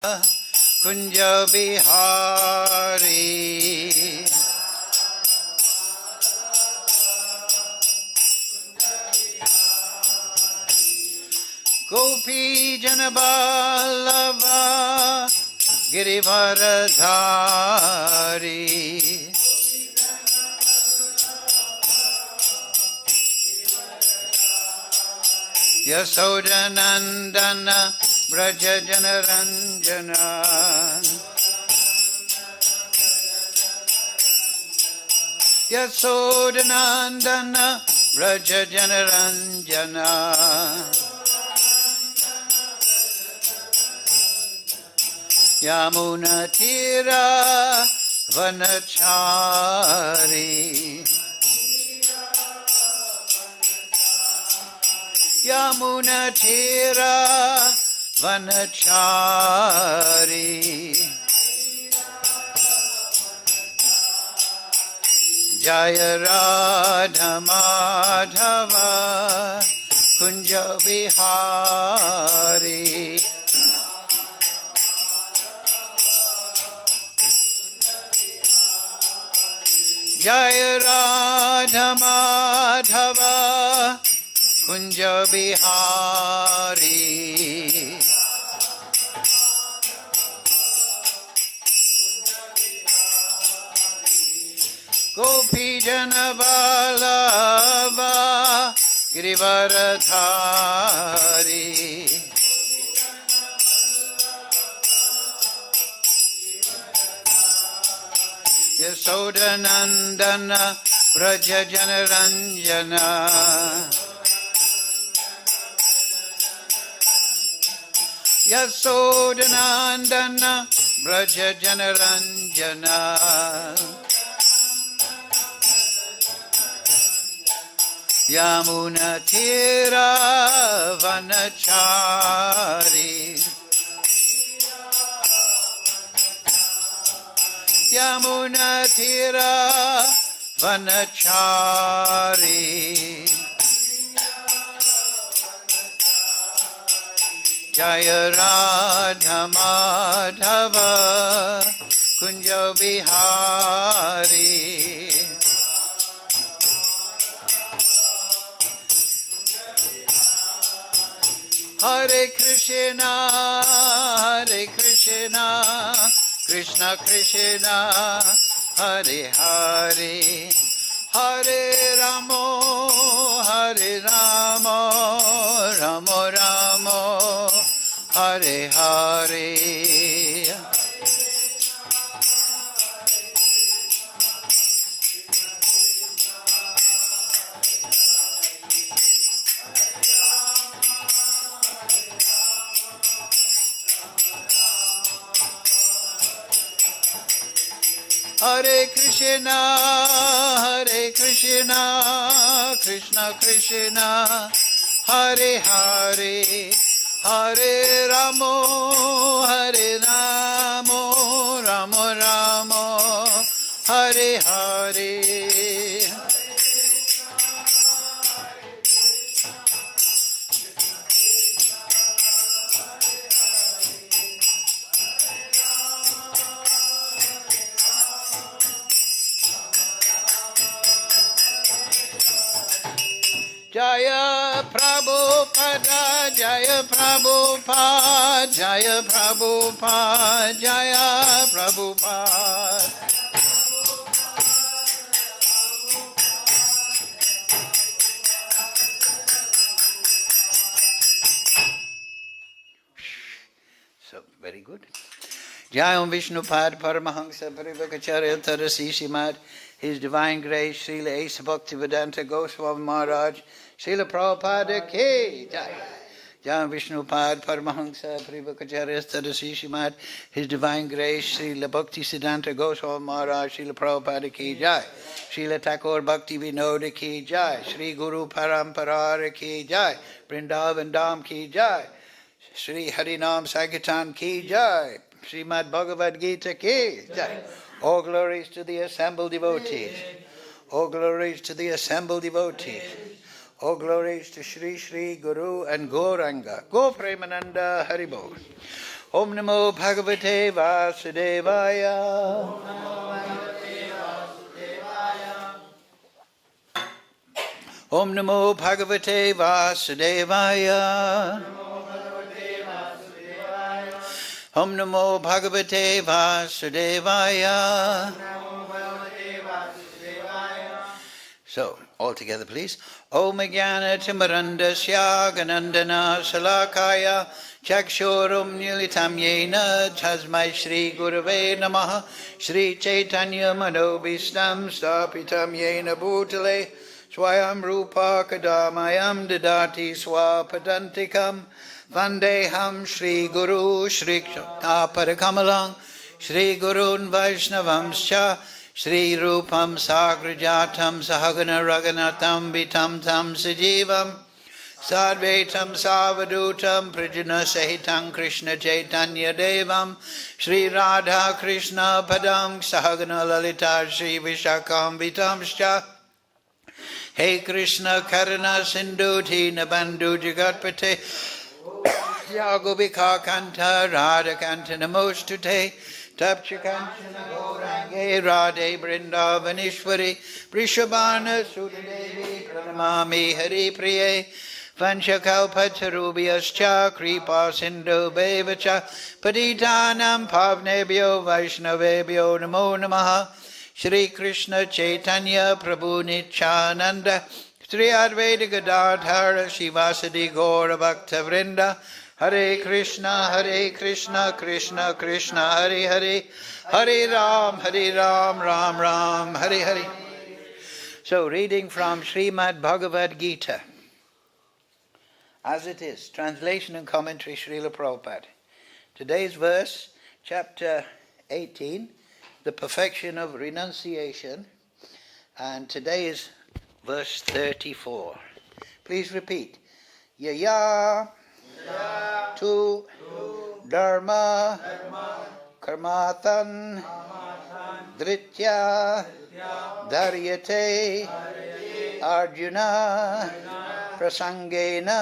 Kunja Bihari. Gopi Janaballava Girivaradhari. Yasodanandana Braja Janaranjana. Yasodanandana Braja Janaranjana. Yamuna Tira Vanachari. Yamuna Tira Vanachari. Jaya Radha Madhava Kunja Vihari. Jaya Radha Madhava Kunja Bihari. Gopi Janaballava Girivaradhari. Yasodanandana Braja Janaranjana. Yasodanandana Braja Janaranjana. Yamuna Tira Vanachari. Yamuna Tira Vanachari. Jaya Radha Madhava Kunja Bihari. Hare Krishna, Hare Krishna, Krishna Krishna, Hare Hare, Hare Ramo, Hare Ramo, Ramo Ramo, Hare Hare. Hare Krishna, Hare Krishna, Krishna Krishna, Hare Hare, Hare Ramo, Hare Ramo, Ramo Ramo, Hare Hare. Jaya Prabhupada, Jaya Prabhupada, Jaya Prabhupada, Jaya Prabhupada. So, very good. Jayam Vishnupad Paramahansa Parivakacharya Tarasi Shimad, His Divine Grace, Srila Asa Bhaktivedanta Goswami Maharaj, Srila Prabhupada Ki Jai. Jayam Vishnupad Paramahansa Parivakacharya Tarasi Shimad, His Divine Grace, Srila Bhaktisiddhanta Goswami Maharaj, Srila Prabhupada Ki Jai. Srila Thakur Bhakti Vinoda Ki Jai. Sri Guru Parampara Ki Jai. Vrindavan Dham Ki Jai. Sri Harinam Sankirtan Ki Jai. Srimad Bhagavad Gita Ki Jai. All glories to the assembled devotees. All glories to the assembled devotees. All glories to Sri Sri Guru and Gauranga. Go Premananda Haribol. Om Namo Bhagavate Vasudevaya. Om Namo Bhagavate Vasudevaya. Om Namo Bhagavate Vasudevaya. So, all together please. Om Jnana Timarandasya Ganandana Salakaya Chakshurum Nilitam Yena Tasmai Shri Gurave Namaha Shri Chaitanya Manobhistam Stapitam Yena Bhutale Swayam Rupa Kadamayam Didati Swapadantikam Vandeham Shri Guru Shri Parikamalang Shri Gurun Vaishnavamscha Shri Rupam Sagrajatam Sahagana Raganatam Vitam Tam Sajivam Sadvaitam Savadutam Prajana Sahitam Krishna Chaitanya Devam Shri Radha Krishna Padam Sahagana Lalita Shri Vishakam Vitamscha Hey Krishna Karana Sindhu Tina Bandhu Jagatpate Yagobika Kanta Radha Kanta Namostute Tapcha Kanchana Gaurange Radhe Vrindavanishwari Vrishabhana Sudadevi Pranamami Hari Priye Vanchakalpatarubhyascha Kripa Sindhu Bevacha Patitanam Pavnebhyo Vaishnavebhyo Namo Namaha Shri Krishna Chaitanya Prabhu Nityananda Sri Advaita Gadadhara Shivasadi Gaura Bhakta Vrinda Hare Krishna, Krishna Krishna, Hare Hare, Hare Ram, Ram Ram, Hare Hare. So, reading from Srimad Bhagavad Gita, as it is, translation and commentary, Srila Prabhupada. Today's verse, chapter 18, the perfection of renunciation, and today is verse 34. Please repeat. Yaya. Tu dharma karmatan dritya dharyate arjuna prasangena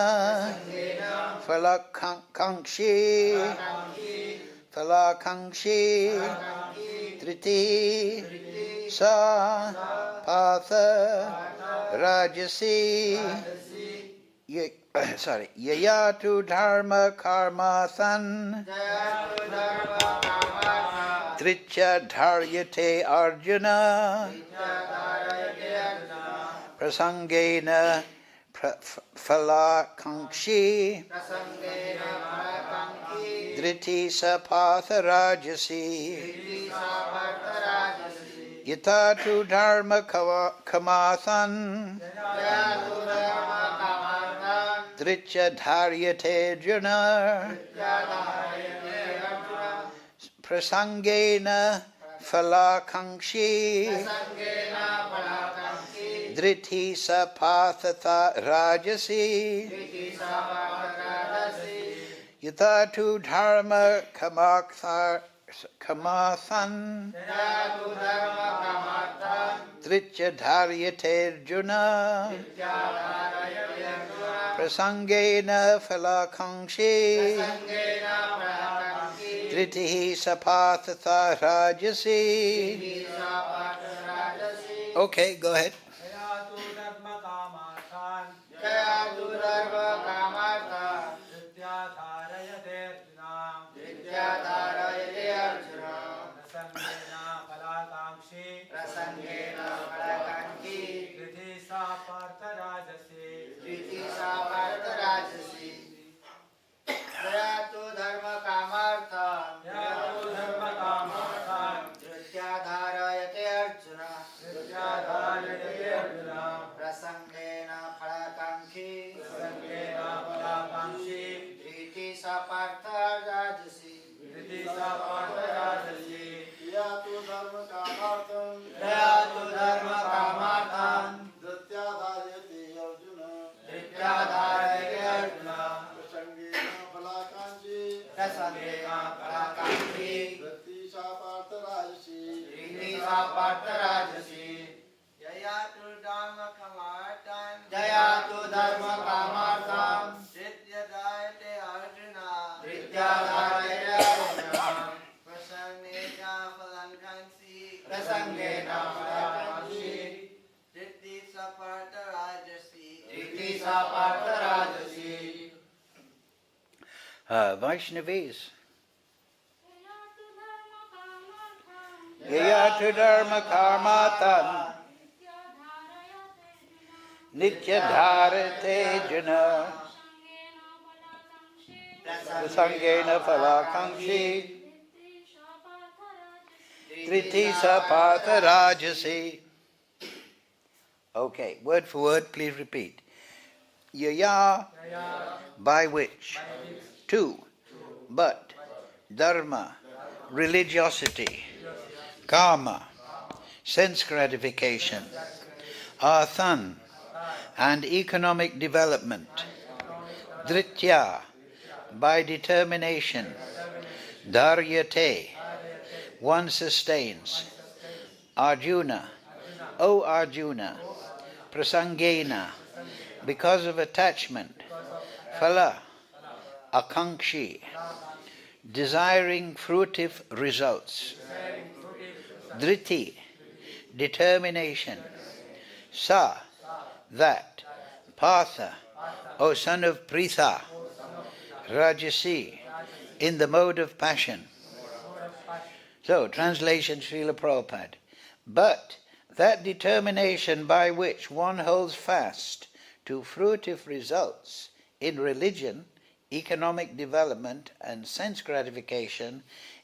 falakankshi triti sa patha rajasi Yayatu dharma karmathan Tricha dharyate arjuna Prasangena falakankshi Driti sapatha rajasi Yatatu dharma kamathan Dricha dharyate juna prasangena falakankshi driti sapatha rajasi yatatu dharma kamathan dricha dharyate juna prasangena falakankshi dritihi sapatha rajasi. Okay, go ahead. Jayatu dharma kamartam Trityadayate arjuna Trityadayate Vaishnavis. Yayatu dharma karmatan nitya dharate jana sangena falakankshi triti sapatha rajasi. Okay, word for word, please repeat. Yaya, by which. Two, but. Dharma, religiosity. Karma, sense gratification. Arthan, and economic development. Dritya, by determination. Dharyate, one sustains. Arjuna, O Arjuna. Prasangena, because of attachment. Phala, akankshi, desiring fruitive results. Driti, determination. Sa, that. Partha, O son of Pritha. Rajasi, in the mode of passion. So, translation Srila Prabhupada. But that determination by which one holds fast to fruitive results in religion, economic development, and sense gratification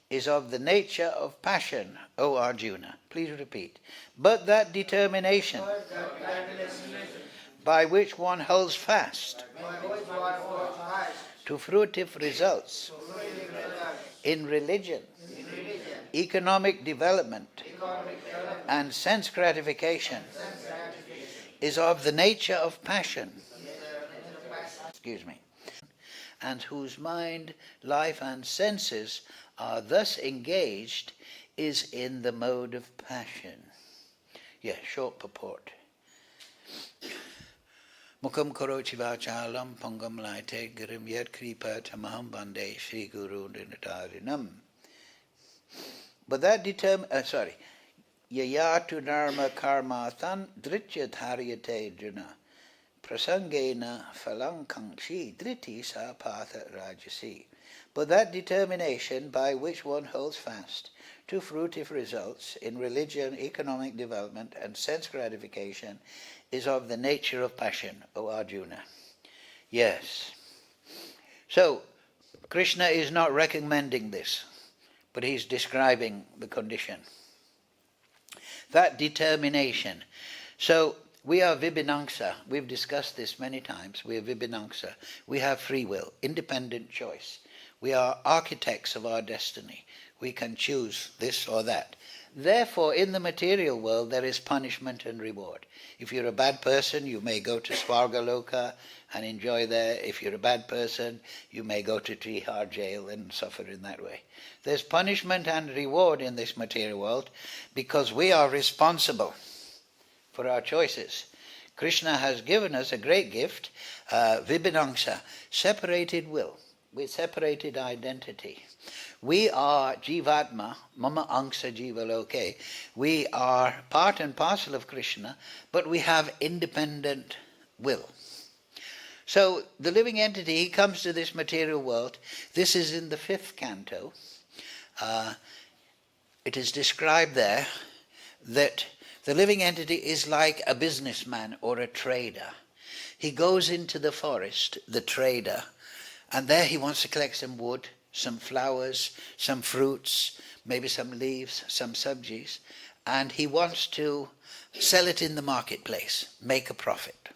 is of the nature of passion, O Arjuna. Please repeat. But that determination by which one holds fast to fruitive results in religion, economic development, and sense gratification is of the nature of passion. And whose mind, life, and senses are thus engaged is in the mode of passion. Yes, short purport. Mukam karochi vachalam pangam laite girim yet kripa tamaham bande Sri Guru Dinatarinam. But that Yayatu dharma karmathan dritya dharyate juna prasangena phalankankshi driti sapatha rajasi. But that determination by which one holds fast to fruitive results in religion, economic development, and sense gratification is of the nature of passion, O Arjuna. Yes. So, Krishna is not recommending this, but he's describing the condition. That determination. So, we are Vibhinangsa. We've discussed this many times. We are Vibhinangsa. We have free will, independent choice. We are architects of our destiny. We can choose this or that. Therefore, in the material world, there is punishment and reward. If you're a bad person, you may go to Svargaloka and enjoy there. If you're a bad person, you may go to Tihar jail and suffer in that way. There's punishment and reward in this material world because we are responsible for our choices. Krishna has given us a great gift, Vibhinangsa, separated will, with separated identity. We are Jivatma, Mama Angsa Jiva Loke. We are part and parcel of Krishna, but we have independent will. So the living entity, he comes to this material world. This is in the 5th canto. It is described there that the living entity is like a businessman or a trader. He goes into the forest, the trader, and there he wants to collect some wood, some flowers, some fruits, maybe some leaves, some sabjis, and he wants to sell it in the marketplace, make a profit.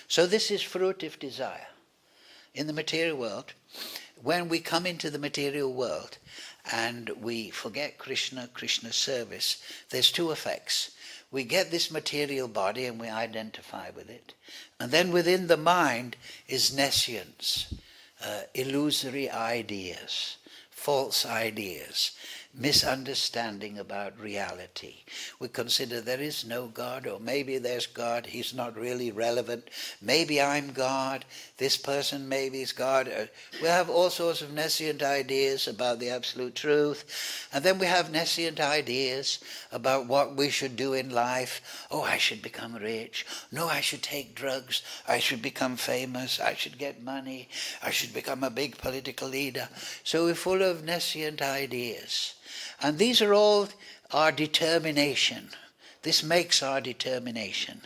So this is fruitive desire. In the material world, when we come into the material world and we forget Krishna, Krishna's service, there's two effects. We get this material body and we identify with it. And then within the mind is nescience, illusory ideas, false ideas. misunderstanding about reality. We consider there is no God, or maybe there's God, he's not really relevant. Maybe I'm God, this person maybe is God. We have all sorts of nescient ideas about the absolute truth. And then we have nescient ideas about what we should do in life. Oh, I should become rich. No, I should take drugs. I should become famous. I should get money. I should become a big political leader. So we're full of nescient ideas. And these are all our determination. This makes our determination.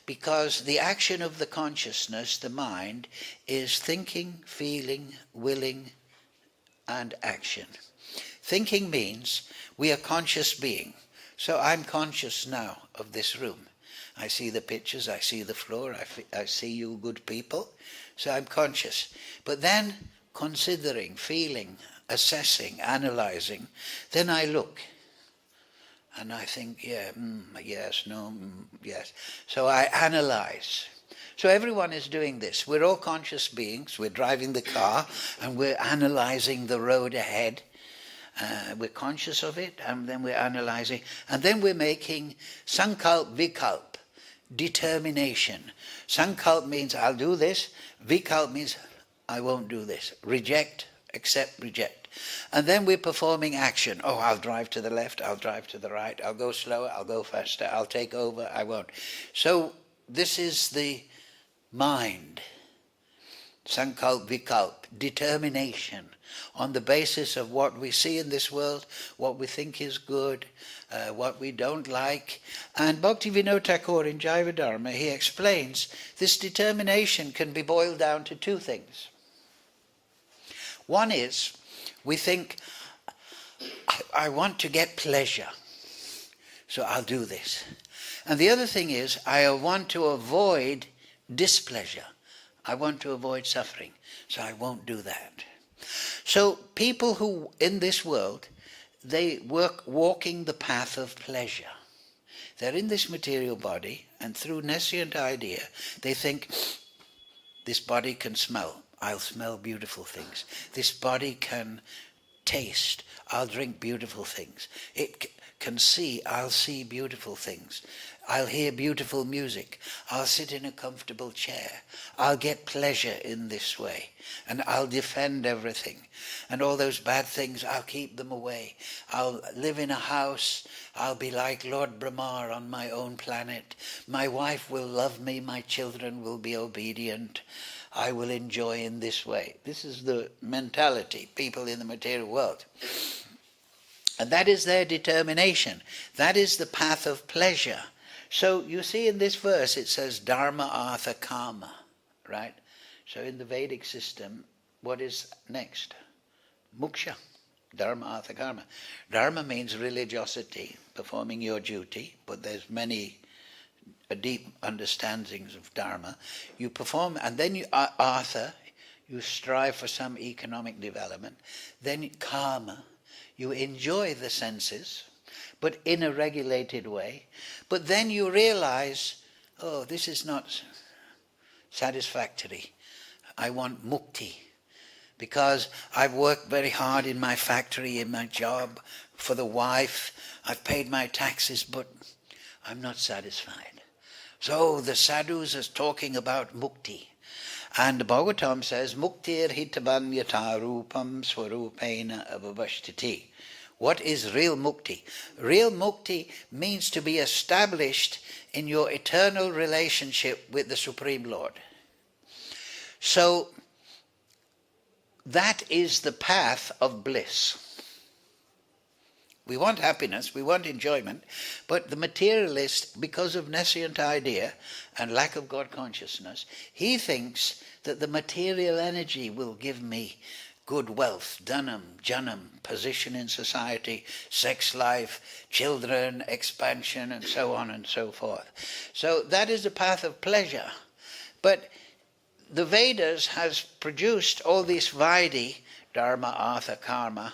Because the action of the consciousness, the mind, is thinking, feeling, willing, and action. Thinking means we are conscious being. So I'm conscious now of this room. I see the pictures, I see the floor, I see you good people. So I'm conscious. But then considering, feeling, assessing, analyzing, then I look. And I think, yeah, yes, no, yes. So I analyze. So everyone is doing this. We're all conscious beings. We're driving the car and we're analyzing the road ahead. We're conscious of it, and then we're analyzing. And then we're making sankalp, vikalp, determination. Sankalp means I'll do this. Vikalp means I won't do this. Reject, accept, reject. And then we're performing action. Oh, I'll drive to the left, I'll drive to the right, I'll go slower, I'll go faster, I'll take over, I won't. So this is the mind. Sankalp, vikalp, determination on the basis of what we see in this world, what we think is good, what we don't like. And Bhaktivinoda Thakur in Jaiva Dharma, he explains this determination can be boiled down to two things. One is, we think, I want to get pleasure, so I'll do this. And the other thing is, I want to avoid displeasure. I want to avoid suffering, so I won't do that. So people who, in this world, they walking the path of pleasure. They're in this material body, and through nescient idea, they think, this body can smell. I'll smell beautiful things. This body can taste. I'll drink beautiful things. It can see. I'll see beautiful things. I'll hear beautiful music. I'll sit in a comfortable chair. I'll get pleasure in this way. And I'll defend everything. And all those bad things, I'll keep them away. I'll live in a house. I'll be like Lord Brahma on my own planet. My wife will love me. My children will be obedient. I will enjoy in this way. This is the mentality, people in the material world. And that is their determination. That is the path of pleasure. So you see in this verse it says dharma, artha, kama, right? So in the Vedic system, what is next? Moksha. Dharma, artha, karma. Dharma means religiosity, performing your duty, but there's many deep understandings of dharma. You perform, and then you artha, you strive for some economic development. Then karma, you enjoy the senses, but in a regulated way. But then you realize, oh, this is not satisfactory. I want mukti. Because I've worked very hard in my factory, in my job, for the wife. I've paid my taxes, but I'm not satisfied. So the sadhus is talking about mukti. And the Bhagavatam says, muktir hitavan yata rupam swarupena avavashtiti. What is real mukti? Real mukti means to be established in your eternal relationship with the Supreme Lord. So that is the path of bliss. We want happiness, we want enjoyment, but the materialist, because of nescient idea and lack of God consciousness, he thinks that the material energy will give me good wealth, dhanam, janam, position in society, sex life, children, expansion, and so on and so forth. So that is the path of pleasure. But the Vedas has produced all these vaidhi, dharma, artha, karma.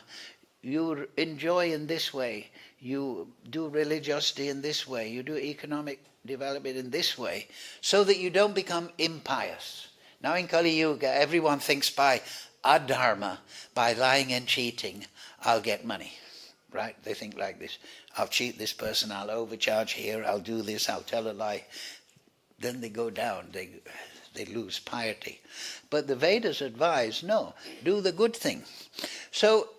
You enjoy in this way, you do religiosity in this way, you do economic development in this way, so that you don't become impious. Now in Kali Yuga, everyone thinks by adharma, by lying and cheating, I'll get money. right? They think like this. I'll cheat this person, I'll overcharge here, I'll do this, I'll tell a lie. Then they go down, they lose piety. But the Vedas advise, no, do the good thing. So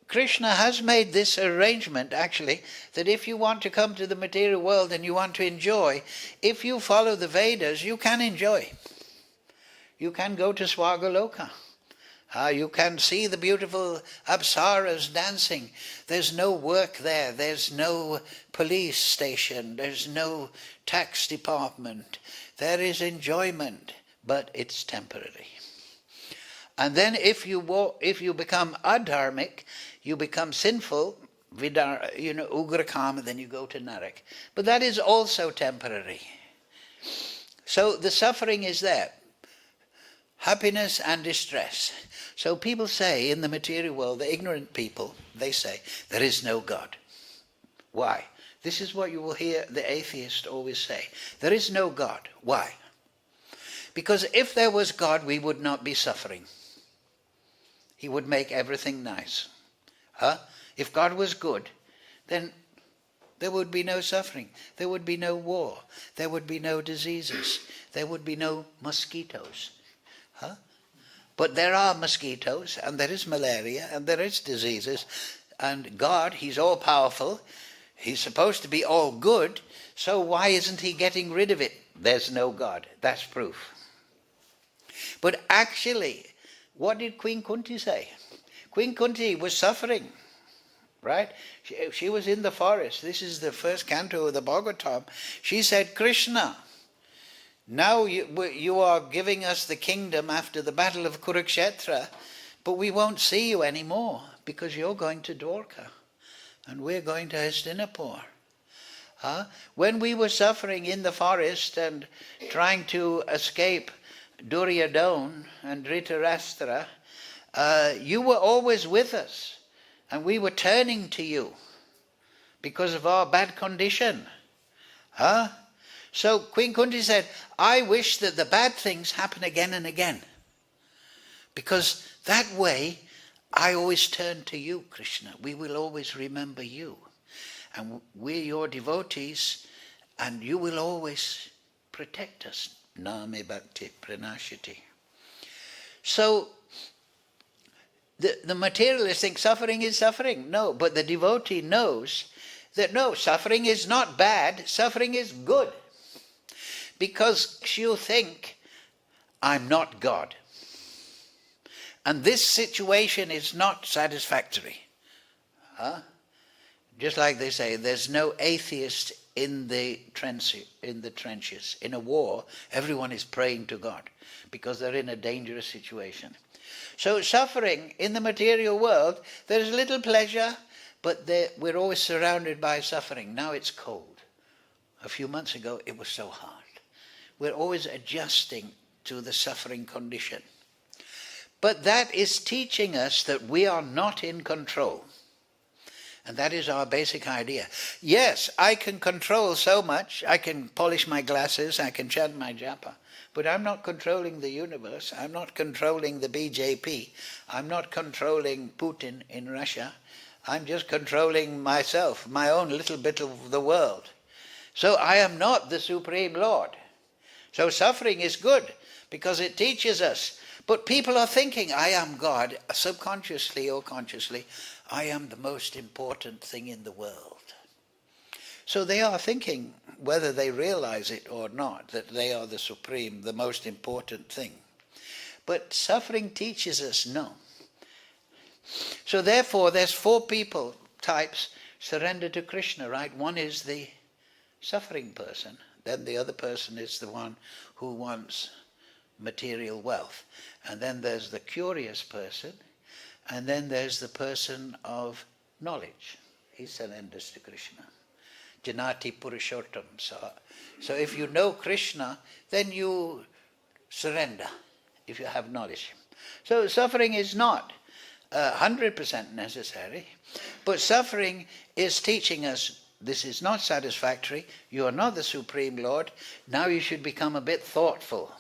Krishna has made this arrangement, actually, that if you want to come to the material world and you want to enjoy, if you follow the Vedas, you can enjoy. You can go to Swagaloka. You can see the beautiful apsaras dancing. There's no work there. There's no police station. There's no tax department. There is enjoyment, but it's temporary. And then if you become adharmic, you become sinful, ugrakama, then you go to narak. But that is also temporary. So the suffering is there. Happiness and distress. So people say in the material world, the ignorant people, they say, there is no God. Why? This is what you will hear the atheist always say. There is no God. Why? Because if there was God, we would not be suffering. He would make everything nice. If God was good, then there would be no suffering. There would be no war. There would be no diseases. There would be no mosquitoes. But there are mosquitoes, and there is malaria, and there is diseases. And God, He's all-powerful. He's supposed to be all good. So why isn't He getting rid of it? There's no God. That's proof. But actually, what did Queen Kunti say? Queen Kunti was suffering, right? She was in the forest. This is the first canto of the Bhagavatam. She said, Krishna, now you are giving us the kingdom after the battle of Kurukshetra, but we won't see you anymore because you're going to Dwarka and we're going to Hastinapur. When we were suffering in the forest and trying to escape Duryodhana and Dhritarashtra, you were always with us and we were turning to you because of our bad condition. So Queen Kunti said, I wish that the bad things happen again and again. Because that way, I always turn to you, Krishna. We will always remember you. And we're your devotees, and you will always protect us. Name bhakti pranashati. So, the materialist thinks suffering is suffering. No, but the devotee knows that no, suffering is not bad, suffering is good. Because you think, I'm not God. And this situation is not satisfactory. Just like they say, there's no atheist in the trenches. In a war, everyone is praying to God because they're in a dangerous situation. So suffering in the material world, there's little pleasure, but we're always surrounded by suffering. Now it's cold. A few months ago, it was so hot. We're always adjusting to the suffering condition. But that is teaching us that we are not in control. And that is our basic idea. Yes, I can control so much. I can polish my glasses, I can chant my japa. But I'm not controlling the universe. I'm not controlling the BJP. I'm not controlling Putin in Russia. I'm just controlling myself, my own little bit of the world. So I am not the Supreme Lord. So suffering is good because it teaches us. But people are thinking, I am God, subconsciously or consciously, I am the most important thing in the world. So they are thinking, whether they realize it or not, that they are the supreme, the most important thing. But suffering teaches us no. So therefore, there's 4 people types surrender to Krishna, right? One is the suffering person. Then the other person is the one who wants material wealth. And then there's the curious person. And then there's the person of knowledge. He surrenders to Krishna. Janati Purushottam. So if you know Krishna, then you surrender if you have knowledge. So suffering is not 100% necessary, but suffering is teaching us this is not satisfactory, you are not the Supreme Lord, now you should become a bit thoughtful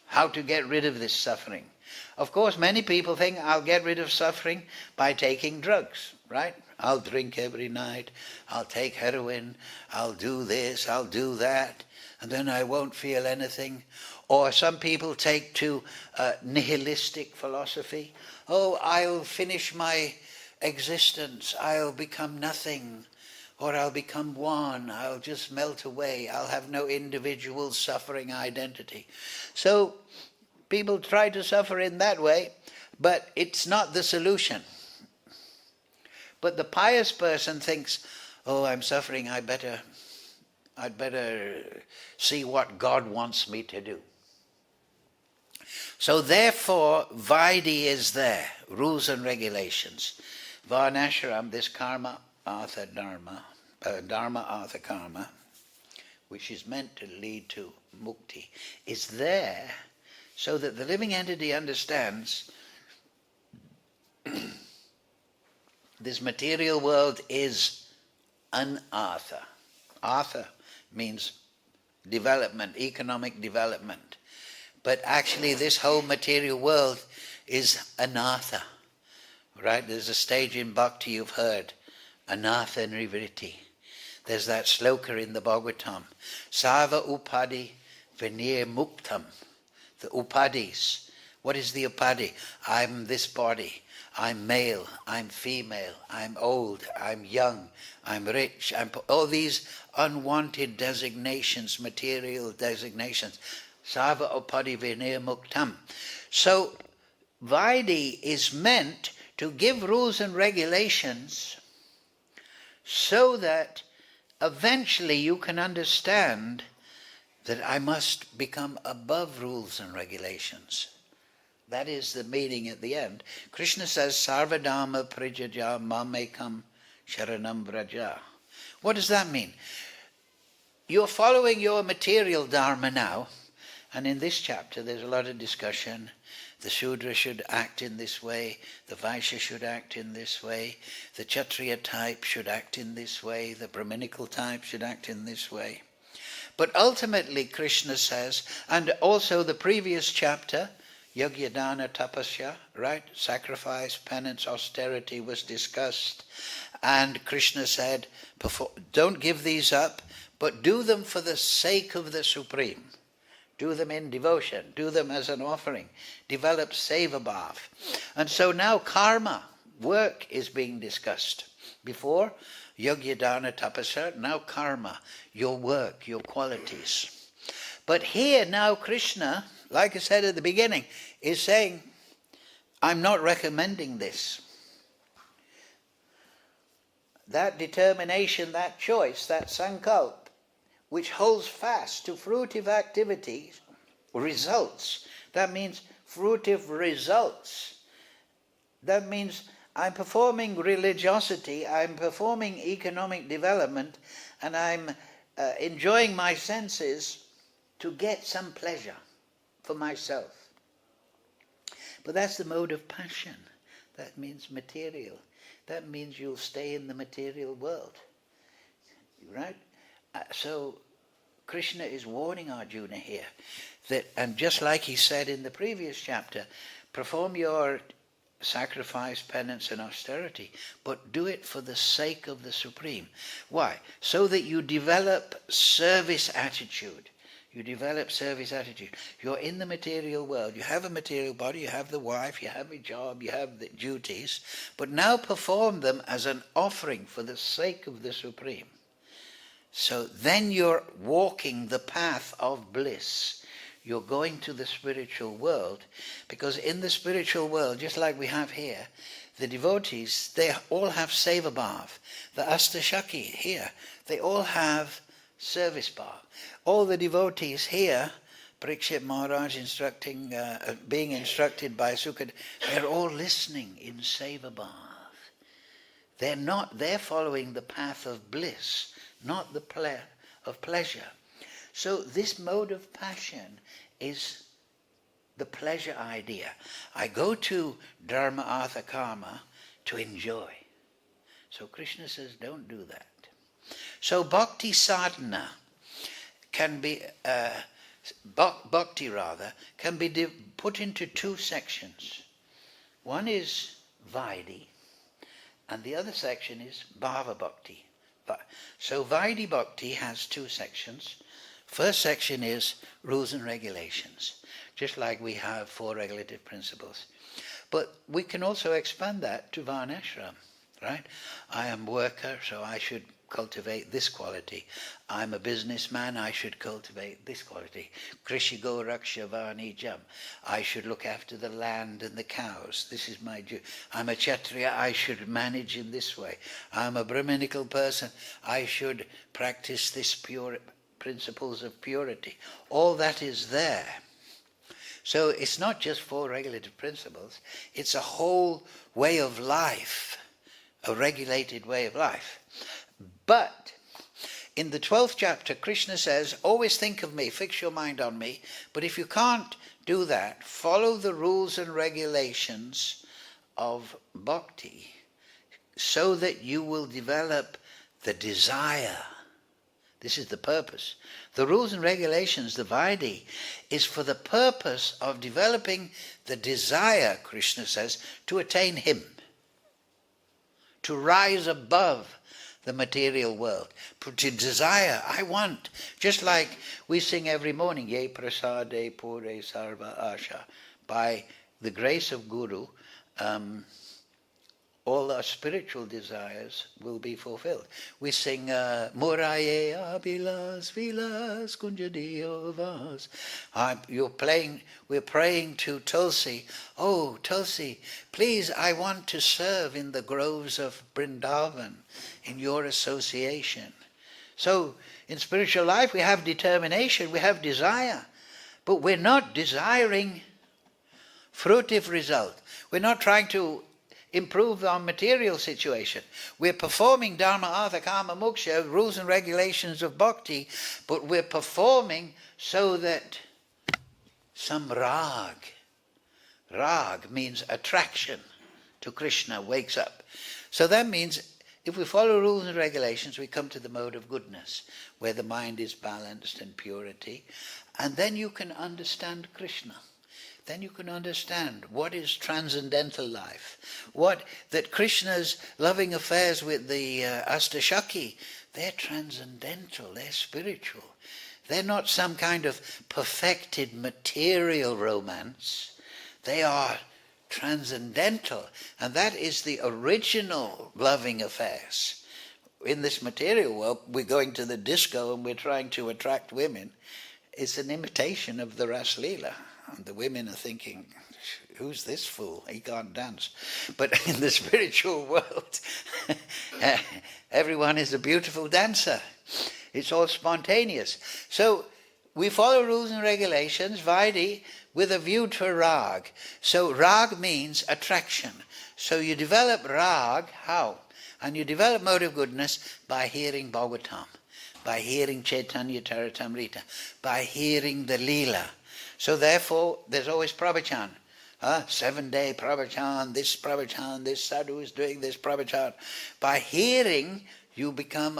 how to get rid of this suffering. Of course, many people think I'll get rid of suffering by taking drugs, right? I'll drink every night, I'll take heroin, I'll do this, I'll do that, and then I won't feel anything. Or some people take to nihilistic philosophy. Oh, I'll finish my existence, I'll become nothing, or I'll become one, I'll just melt away, I'll have no individual suffering identity. So people try to suffer in that way, but it's not the solution. But the pious person thinks, oh, I'm suffering, I'd better see what God wants me to do. So therefore, Vaidhi is there, rules and regulations. Varnashram, this karma, artha, dharma, dharma, artha, karma, which is meant to lead to mukti, is there so that the living entity understands this material world is anartha. Artha means development, economic development. But actually this whole material world is anartha. Right? There's a stage in Bhakti you've heard, anartha nivritti. There's that sloka in the Bhagavatam. Sava upadi venir muktam. The upadis. What is the upadi? I'm this body. I'm male, I'm female, I'm old, I'm young, I'm rich, all these unwanted designations, material designations. Sava upadi venir muktam. So Vaidhi is meant to give rules and regulations so that eventually you can understand that I must become above rules and regulations. That is the meaning at the end. Krishna says, Sarvadharma prajaja mamekam sharanam vraja. What does that mean? You're following your material dharma now, and in this chapter there's a lot of discussion. The Shudra should act in this way, the Vaishya should act in this way, the Kshatriya type should act in this way, the Brahminical type should act in this way. But ultimately Krishna says, and also the previous chapter, Yajna, Dana, Tapasya, right? Sacrifice, penance, austerity was discussed. And Krishna said, don't give these up, but do them for the sake of the Supreme. Do them in devotion. Do them as an offering. Develop seva bhav. And so now karma, work, is being discussed. Before, Yajna, Dana, Tapasya, now karma, your work, your qualities. But here now Krishna, like I said at the beginning, is saying, I'm not recommending this. That determination, that choice, that sankalp, which holds fast to fruitive activities, results. That means fruitive results. That means I'm performing religiosity, I'm performing economic development, and I'm enjoying my senses to get some pleasure for myself. But that's the mode of passion. That means material. That means you'll stay in the material world. Right? So Krishna is warning Arjuna here that, and just like he said in the previous chapter, perform your sacrifice, penance and austerity, but do it for the sake of the Supreme. Why? So that you develop service attitude. You develop service attitude. You're in the material world. You have a material body, you have the wife, you have a job, you have the duties, but now perform them as an offering for the sake of the Supreme. So then you're walking the path of bliss. You're going to the spiritual world, because in the spiritual world, just like we have here, the devotees, they all have seva bhav. The Astashaki here, they all have service bhav. All the devotees here, Parikshit Maharaj being instructed by Sukad, they're all listening in seva bhav. They're following the path of bliss, not the of pleasure. So this mode of passion is the pleasure idea. I go to dharma, artha, karma to enjoy. So Krishna says, don't do that. So bhakti sadhana can be bhakti rather, can be put into two sections. One is Vaidhi, and the other section is Bhava Bhakti. So Vaidhi Bhakti has two sections. First section is rules and regulations, just like we have 4 regulative principles. But we can also expand that to Varnashram, right? I am a worker, so I should cultivate this quality. I'm a businessman, I should cultivate this quality. Krishigo Raksha Varnijam. I should look after the land and the cows. This is my duty. I'm a Kshatriya, I should manage in this way. I'm a Brahminical person, I should practice this pure principles of purity. All that is there. So it's not just 4 regulative principles, it's a whole way of life, a regulated way of life. But in the 12th chapter, Krishna says, always think of me, fix your mind on me, but if you can't do that, follow the rules and regulations of bhakti so that you will develop the desire. This is the purpose. The rules and regulations, the Vaidhi, is for the purpose of developing the desire, Krishna says, to attain him, to rise above the material world, to desire, I want. Just like we sing every morning, Ye prasade pure sarva asha. By the grace of Guru, all our spiritual desires will be fulfilled. We sing Muraye Abilas Vilas Kunjadiyo Vas. We're praying to Tulsi. Oh, Tulsi, please, I want to serve in the groves of Vrindavan, in your association. So, in spiritual life, we have determination, we have desire, but we're not desiring fruitive result. We're not trying to improve our material situation. We're performing Dharma, Artha, Kama, Moksha, rules and regulations of bhakti, but we're performing so that some rag means attraction to Krishna, wakes up. So that means if we follow rules and regulations, we come to the mode of goodness, where the mind is balanced and purity, and then you can understand Krishna. Then you can understand what is transcendental life. That Krishna's loving affairs with the Astashaki, they're transcendental, they're spiritual. They're not some kind of perfected material romance. They are transcendental, and that is the original loving affairs. In this material world, we're going to the disco and we're trying to attract women. It's an imitation of the Ras Leela. And the women are thinking, who's this fool? He can't dance. But in the spiritual world, everyone is a beautiful dancer. It's all spontaneous. So we follow rules and regulations, Vaidhi, with a view to rag. So rag means attraction. So you develop rag, how? And you develop mode of goodness by hearing Bhagavatam, by hearing Chaitanya Charitamrita, by hearing the Leela. So therefore, there's always pravachan. 7-day pravachan, this sadhu is doing this pravachan. By hearing, you become,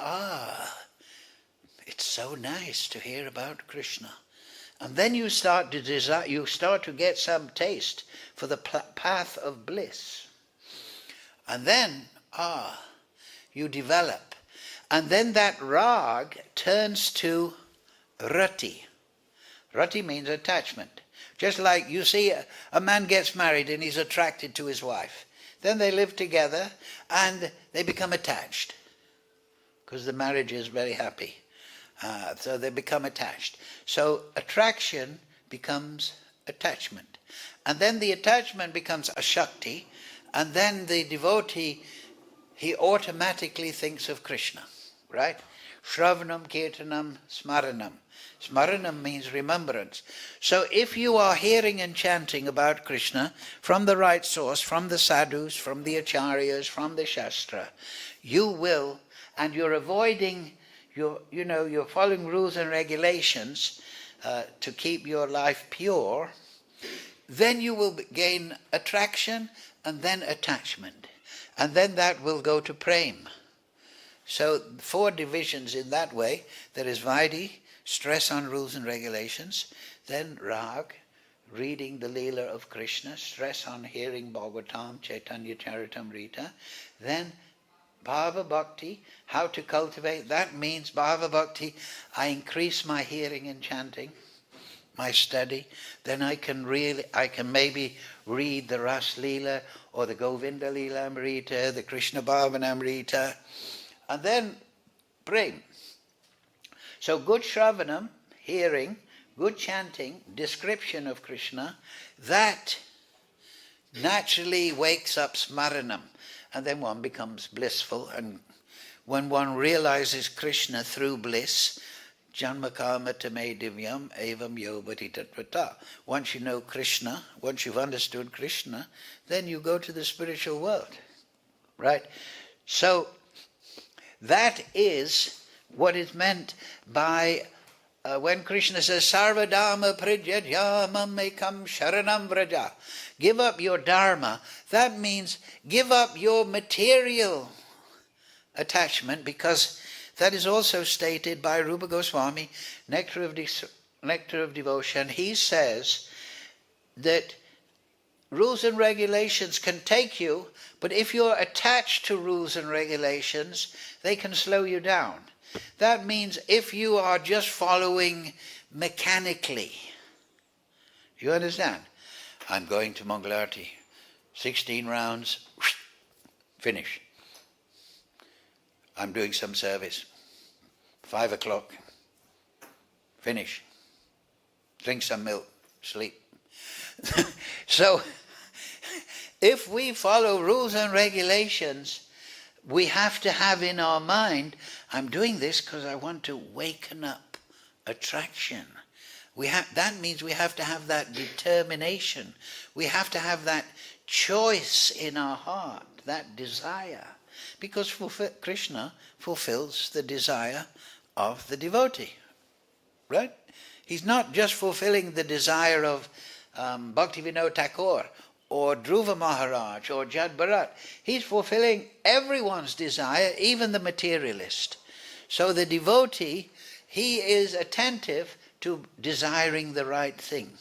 it's so nice to hear about Krishna. And then you start to desire, you start to get some taste for the path of bliss. And then, you develop. And then that rag turns to rati. Rati means attachment. Just like you see a man gets married and he's attracted to his wife. Then they live together and they become attached. Because the marriage is very happy. So they become attached. So attraction becomes attachment. And then the attachment becomes a Shakti. And then the devotee, he automatically thinks of Krishna. Right? Shravanam, Kirtanam, Smaranam. Smaranam means remembrance. So if you are hearing and chanting about Krishna from the right source, from the sadhus, from the acharyas, from the shastra, you will, and you're avoiding, you're following rules and regulations to keep your life pure, then you will gain attraction and then attachment. And then that will go to prema. So 4 divisions in that way. There is Vaidhi, stress on rules and regulations. Then Rag, reading the Leela of Krishna, stress on hearing Bhagavatam, Chaitanya Charitamrita. Then Bhava Bhakti, how to cultivate. That means Bhava Bhakti, I increase my hearing and chanting, my study. Then I can maybe read the Ras Leela or the Govinda Leela Amrita, the Krishna Bhavanamrita. And then Prem. So good Shravanam, hearing, good chanting, description of Krishna, that naturally wakes up Smaranam. And then one becomes blissful. And when one realizes Krishna through bliss, Janmakama Tame Divyam Evam Yobati Tatvata. Once you know Krishna, once you've understood Krishna, then you go to the spiritual world. Right? So that is what is meant by when Krishna says, Sarvadharma Prijyajamam Ekam Sharanam Vraja. Give up your dharma. That means give up your material attachment, because that is also stated by Rupa Goswami, Nectar of Devotion. He says that rules and regulations can take you, but if you're attached to rules and regulations, they can slow you down. That means if you are just following mechanically, you understand? I'm going to Mangalarti, 16 rounds, finish. I'm doing some service, 5 o'clock, finish. Drink some milk, sleep. So, if we follow rules and regulations, we have to have in our mind, I'm doing this because I want to waken up attraction. That means we have to have that determination. We have to have that choice in our heart, that desire. Because Krishna fulfills the desire of the devotee. Right? He's not just fulfilling the desire of Bhaktivinoda Thakur or Dhruva Maharaj or Jad Bharat. He's fulfilling everyone's desire, even the materialist. So the devotee, he is attentive to desiring the right thing.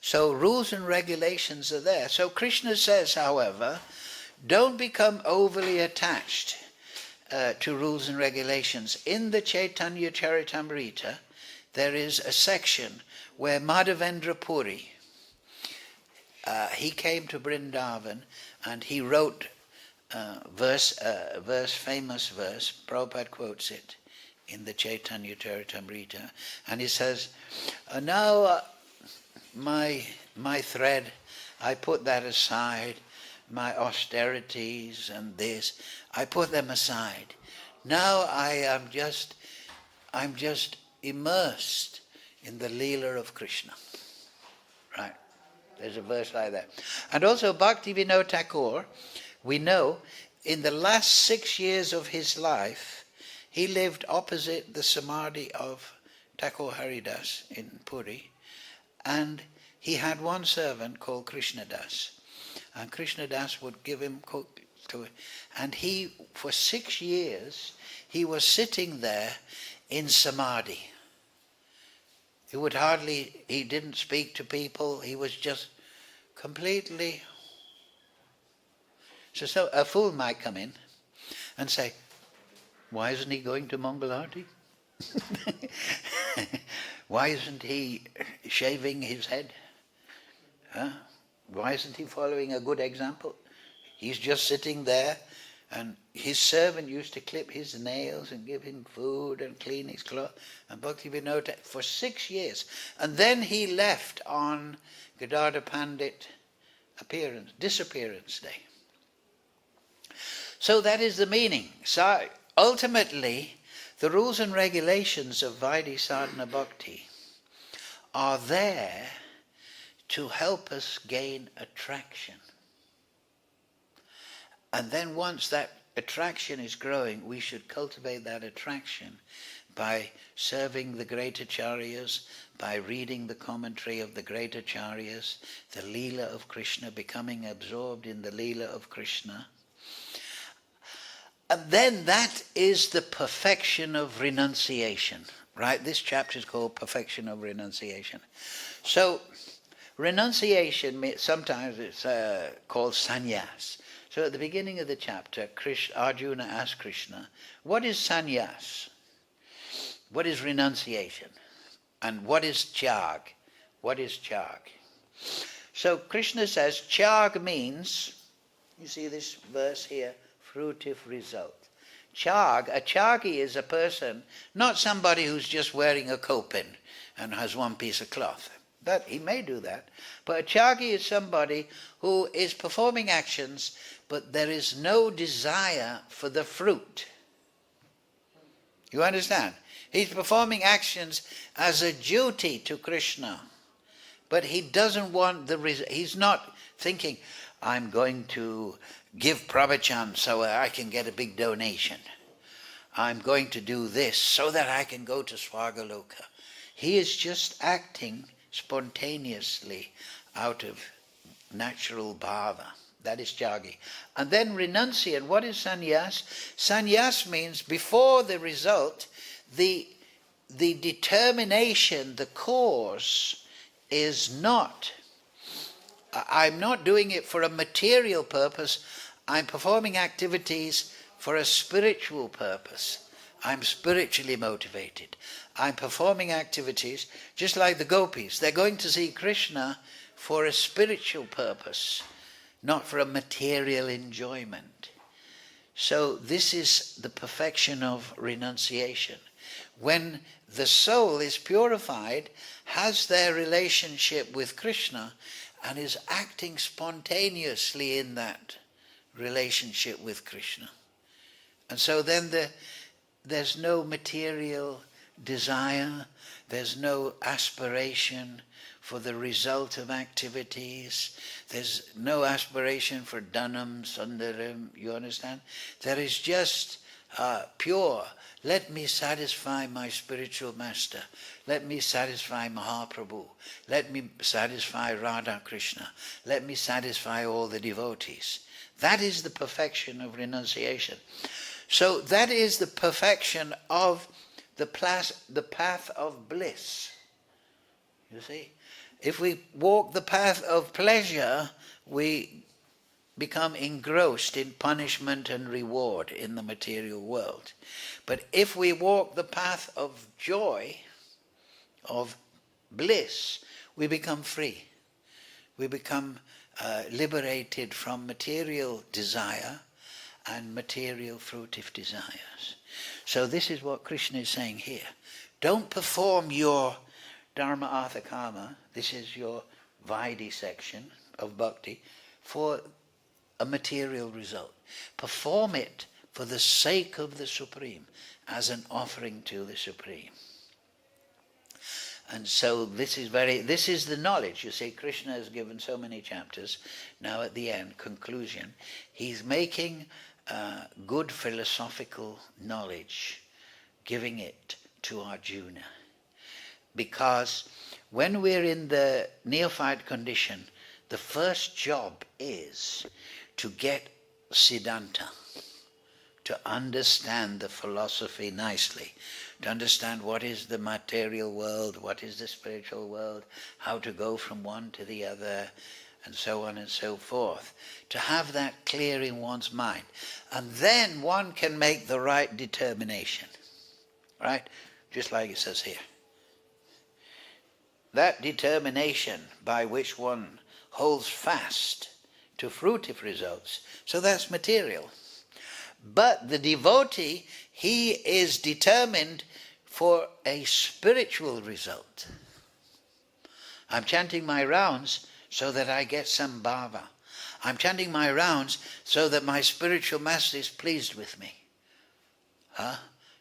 So rules and regulations are there. So Krishna says, however, don't become overly attached to rules and regulations. In the Chaitanya Charitamrita, there is a section where Madhavendra Puri, he came to Vrindavan and he wrote famous verse, Prabhupada quotes it in the Chaitanya Charitamrita, and he says, now my thread, I put that aside, my austerities and this, I put them aside. Now I'm just immersed in the Leela of Krishna. Right? There's a verse like that. And also Bhaktivinoda Thakur, we know, in the last 6 years of his life, he lived opposite the Samadhi of Thakur Haridas in Puri, and he had one servant called Krishnadas. And Krishnadas would give him cook to it. And he, for 6 years, he was sitting there in Samadhi. He didn't speak to people, he was just completely... So a fool might come in and say, why isn't he going to Mangalarti? Why isn't he shaving his head? Why isn't he following a good example? He's just sitting there, and his servant used to clip his nails and give him food and clean his clothes. And Bhaktivinoda for 6 years. And then he left on Gadadhar Pandit disappearance day. So that is the meaning. So ultimately, the rules and regulations of Vaidhi Sadhana Bhakti are there to help us gain attraction. And then once that attraction is growing, we should cultivate that attraction by serving the great acharyas, by reading the commentary of the great acharyas, the Leela of Krishna, becoming absorbed in the Leela of Krishna. And then that is the perfection of renunciation. Right? This chapter is called Perfection of Renunciation. So, renunciation, sometimes it's called sannyas. So at the beginning of the chapter, Arjuna asked Krishna, what is sannyas? What is renunciation? And what is tyag? What is tyag? So Krishna says, tyag means, you see this verse here, fruitive result. A tyagi is a person, not somebody who's just wearing a kopin and has one piece of cloth. But he may do that. But a tyagi is somebody who is performing actions, but there is no desire for the fruit. You understand? He's performing actions as a duty to Krishna. But he doesn't want the result. He's not thinking, I'm going to give pravachan so I can get a big donation. I'm going to do this so that I can go to Swagaloka. He is just acting spontaneously out of natural bhava. That is tyagi. And then renunciant. What is sannyas? Sannyas means before the result, the determination, the cause is not, I'm not doing it for a material purpose. I'm performing activities for a spiritual purpose. I'm spiritually motivated. I'm performing activities just like the gopis. They're going to see Krishna for a spiritual purpose, not for a material enjoyment. So this is the perfection of renunciation. When the soul is purified, has their relationship with Krishna, and is acting spontaneously in that relationship with Krishna. And so then there's no material desire, there's no aspiration for the result of activities, there's no aspiration for dhanam, sundaram, you understand? There is just pure, let me satisfy my spiritual master, let me satisfy Mahaprabhu, let me satisfy Radha Krishna, let me satisfy all the devotees. That is the perfection of renunciation. So that is the perfection of the path of bliss. You see? If we walk the path of pleasure, we become engrossed in punishment and reward in the material world. But if we walk the path of joy, of bliss, we become free. We become liberated from material desire and material fruitive desires. So this is what Krishna is saying here. Don't perform your dharma, artha, kama, this is your Vaidhi section of bhakti, for a material result. Perform it for the sake of the Supreme, as an offering to the Supreme. And so this is the knowledge. You see, Krishna has given so many chapters. Now at the end, conclusion, he's making good philosophical knowledge, giving it to Arjuna. Because when we're in the neophyte condition, the first job is to get Siddhanta, to understand the philosophy nicely, to understand what is the material world, what is the spiritual world, how to go from one to the other, and so on and so forth. To have that clear in one's mind. And then one can make the right determination. Right? Just like it says here. That determination by which one holds fast to fruitive results. So that's material. But the devotee, he is determined for a spiritual result. I'm chanting my rounds so that I get some bhava. I'm chanting my rounds so that my spiritual master is pleased with me.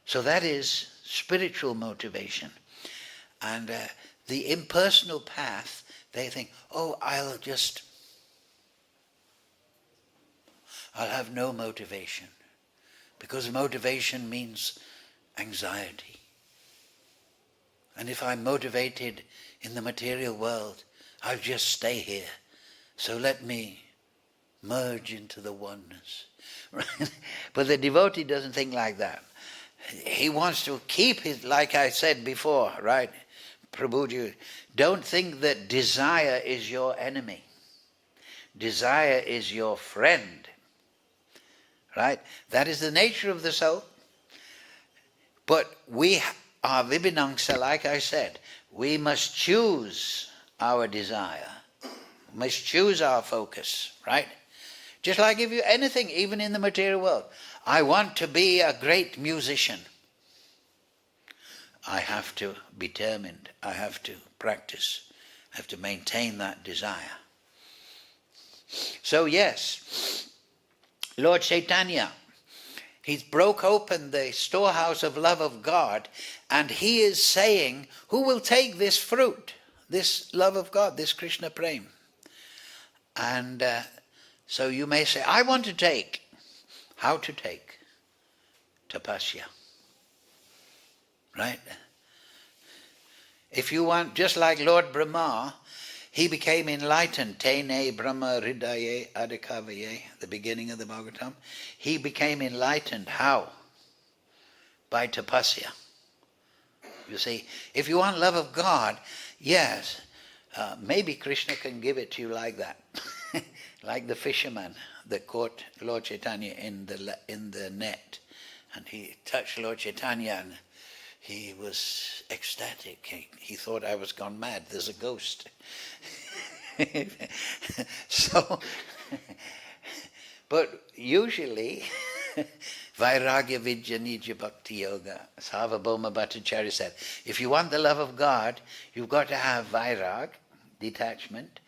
So that is spiritual motivation. And the impersonal path, they think, oh, I'll have no motivation. Because motivation means anxiety. And if I'm motivated in the material world, I'll just stay here. So let me merge into the oneness. Right? But the devotee doesn't think like that. He wants to keep his, like I said before, right? Prabhuji, don't think that desire is your enemy. Desire is your friend. Right? That is the nature of the soul. But we are Vibhinangsa, like I said. We must choose our desire. We must choose our focus, right? Just like if you anything, even in the material world. I want to be a great musician. I have to be determined. I have to practice. I have to maintain that desire. So yes, Lord Chaitanya, he's broke open the storehouse of love of God, and he is saying, who will take this fruit, this love of God, this Krishna Prem? And so you may say, I want to take. How to take? Tapasya. Right? If you want, just like Lord Brahma, he became enlightened. Tene Brahma Hridaye Adhikavaye, the beginning of the Bhagavatam. He became enlightened. How? By tapasya. You see, if you want love of God, yes, maybe Krishna can give it to you like that. Like the fisherman that caught Lord Chaitanya in the net. And he touched Lord Chaitanya and he was ecstatic. He thought I was gone mad. There's a ghost. So, but usually, Vairagya Vidya Nija Bhakti Yoga, Sarvabhauma Bhattacharya said, if you want the love of God, you've got to have Vairag, detachment.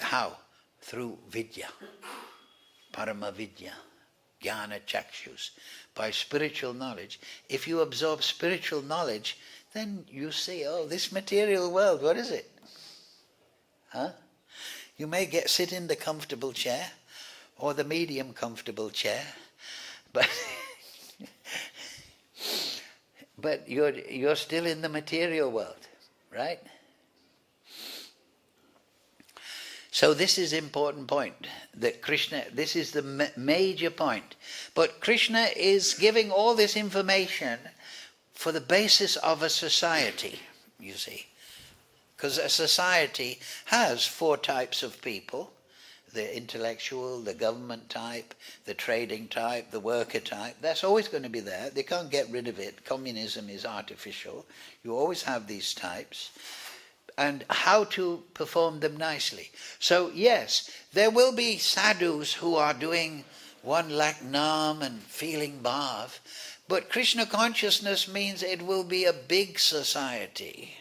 How? Through Vidya, Parama Vidya, Jnana Chakshus. By spiritual knowledge. If you absorb spiritual knowledge, then you see, oh, this material world, what is it? Huh? You may sit in the comfortable chair or the medium comfortable chair, but but you're still in the material world, right? So this is an important point, that Krishna, this is the major point. But Krishna is giving all this information for the basis of a society, you see. Because a society has 4 types of people: the intellectual, the government type, the trading type, the worker type. That's always going to be there. They can't get rid of it. Communism is artificial. You always have these types. And how to perform them nicely. So yes, there will be sadhus who are doing 1 lakh nam and feeling bhav, but Krishna consciousness means it will be a big society.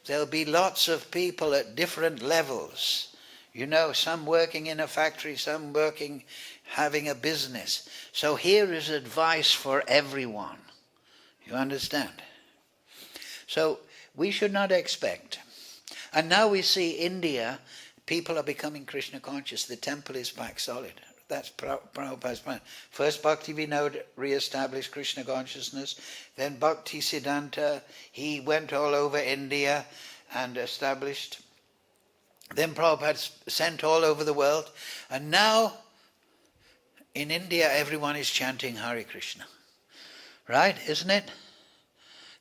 There'll be lots of people at different levels. You know, some working in a factory, some working, having a business. So here is advice for everyone. You understand? So we should not expect. And now we see India, people are becoming Krishna conscious. The temple is back solid. That's Prabhupada's plan. First Bhakti Vinod re-established Krishna consciousness. Then Bhakti Siddhanta, he went all over India and established. Then Prabhupada sent all over the world. And now in India everyone is chanting Hare Krishna. Right, isn't it?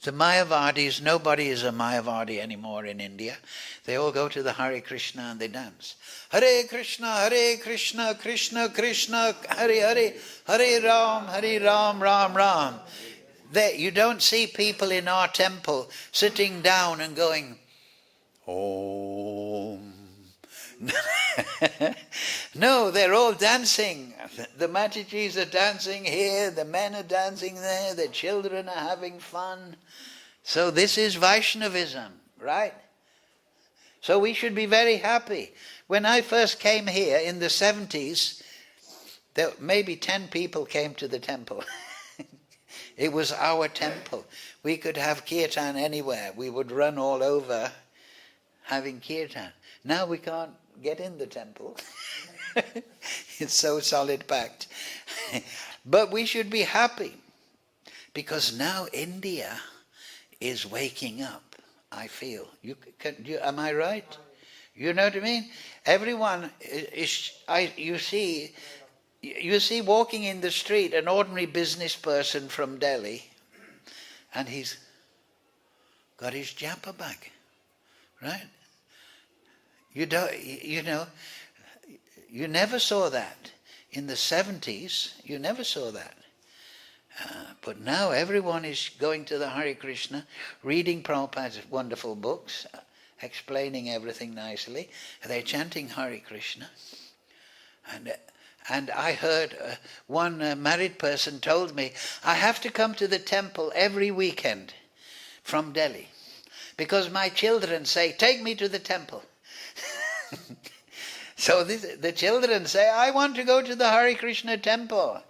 The Mayavadis, nobody is a Mayavadi anymore in India. They all go to the Hare Krishna and they dance. Hare Krishna, Krishna Krishna, Hare Hare, Hare Ram, Ram Ram. You don't see people in our temple sitting down and going, Om. No, they're all dancing. The Matajis are dancing here, the men are dancing there, the children are having fun. So this is Vaishnavism, right? So we should be very happy. When I first came here in the 70s, there maybe 10 people came to the temple. It was our temple. We could have kirtan anywhere. We would run all over having kirtan. Now we can't get in the temple. It's so solid packed. But we should be happy because now India is waking up, I feel. Am I right? You know what I mean? Everyone you see walking in the street, an ordinary business person from Delhi, and he's got his japa bag, right? You know, you never saw that. In the 70s, you never saw that. But now everyone is going to the Hare Krishna, reading Prabhupada's wonderful books, explaining everything nicely. They're chanting Hare Krishna. And I heard one married person told me, I have to come to the temple every weekend from Delhi because my children say, take me to the temple. So the children say, I want to go to the Hare Krishna temple.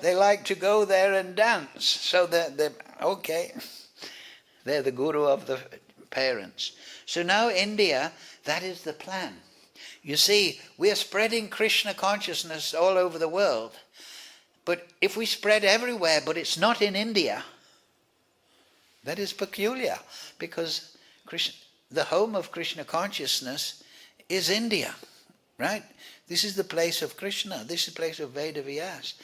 They like to go there and dance. So okay, they're the guru of the parents. So now India, that is the plan. You see, we're spreading Krishna consciousness all over the world. But if we spread everywhere, but it's not in India, that is peculiar. Because the home of Krishna consciousness is India, right? This is the place of Krishna. This is the place of Veda Vyas,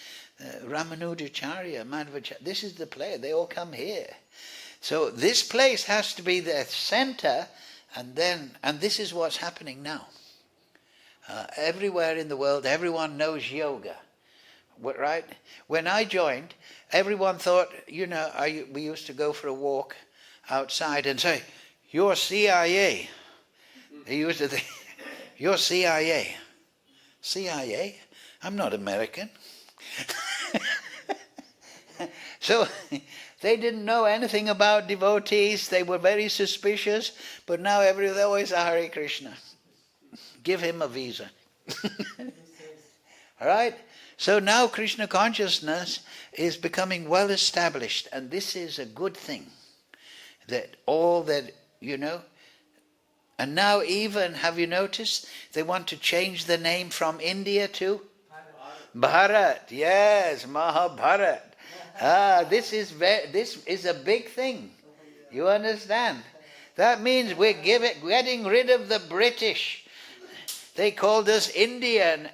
Ramanujacharya, Madhvacharya. This is the place. They all come here. So this place has to be the center, and this is what's happening now. Everywhere in the world, everyone knows yoga, right? When I joined, everyone thought, we used to go for a walk outside and say, you're CIA. They used to think, you're CIA. CIA? I'm not American. So they didn't know anything about devotees. They were very suspicious. But now they're always a Hare Krishna. Give him a visa. All right? So now Krishna consciousness is becoming well established. And this is a good thing. And now even, have you noticed, they want to change the name from India to Bharat. Yes, Mahabharat. This is a big thing. You understand? That means we're getting rid of the British. They called us Indian,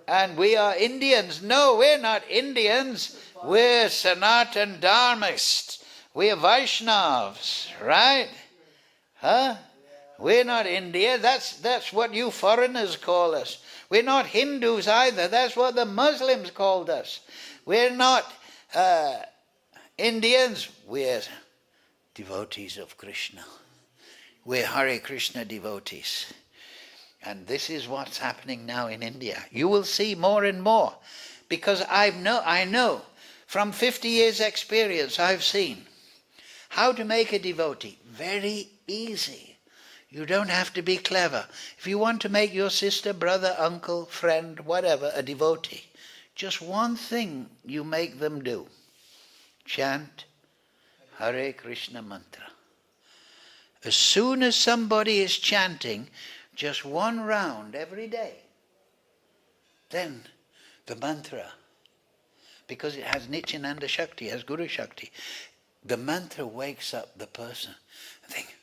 and we are Indians. No, we're not Indians. We're Sanatan Dharmists. We're Vaishnavas, right? We're not India. That's what you foreigners call us. We're not Hindus either. That's what the Muslims called us. We're not Indians. We're devotees of Krishna. We're Hare Krishna devotees. And this is what's happening now in India. You will see more and more. Because I know from 50 years experience, I've seen how to make a devotee. Very easy. You don't have to be clever. If you want to make your sister, brother, uncle, friend, whatever, a devotee, just one thing you make them do. Chant Hare Krishna mantra. As soon as somebody is chanting just one round every day, then the mantra, because it has Nityananda Shakti, has Guru Shakti, the mantra wakes up the person and think,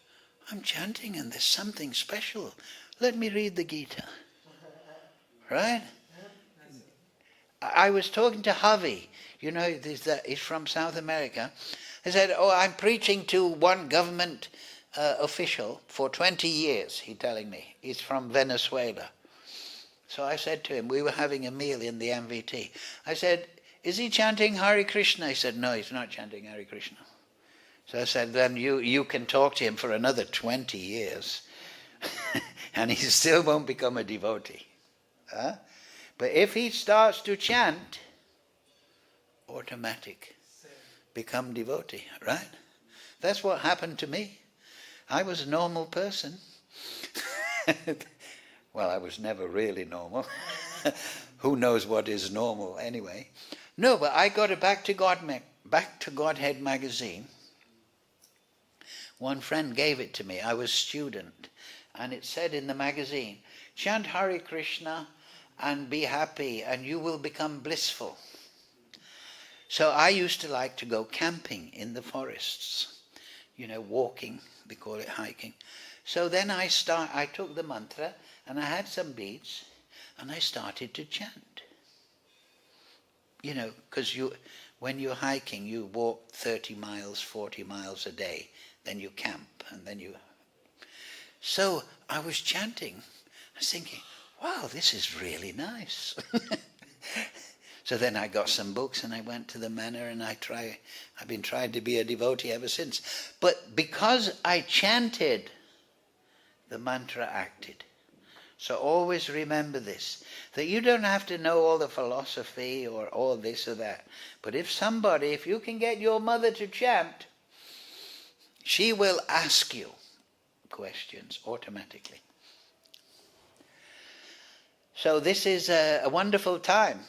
I'm chanting and there's something special. Let me read the Gita. Right? I was talking to Javi, he's from South America. He said, I'm preaching to one government official for 20 years, he's telling me. He's from Venezuela. So I said to him, we were having a meal in the MVT. I said, is he chanting Hare Krishna? He said, no, he's not chanting Hare Krishna. So I said, then you can talk to him for another 20 years. And he still won't become a devotee. But if he starts to chant, automatic, become devotee, right? That's what happened to me. I was a normal person. Well, I was never really normal. Who knows what is normal anyway? No, but I got it Back to Godhead magazine. One friend gave it to me. I was a student. And it said in the magazine, chant Hare Krishna and be happy and you will become blissful. So I used to like to go camping in the forests. Walking, they call it hiking. So then I took the mantra and I had some beads and I started to chant. Because when you're hiking, you walk 30 miles, 40 miles a day, then you camp, and then you... So I was chanting. I was thinking, wow, this is really nice. So then I got some books and I went to the manor, and I've been trying to be a devotee ever since. But because I chanted, the mantra acted. So always remember this, that you don't have to know all the philosophy or all this or that. But if you can get your mother to chant, she will ask you questions automatically. So this is a wonderful time.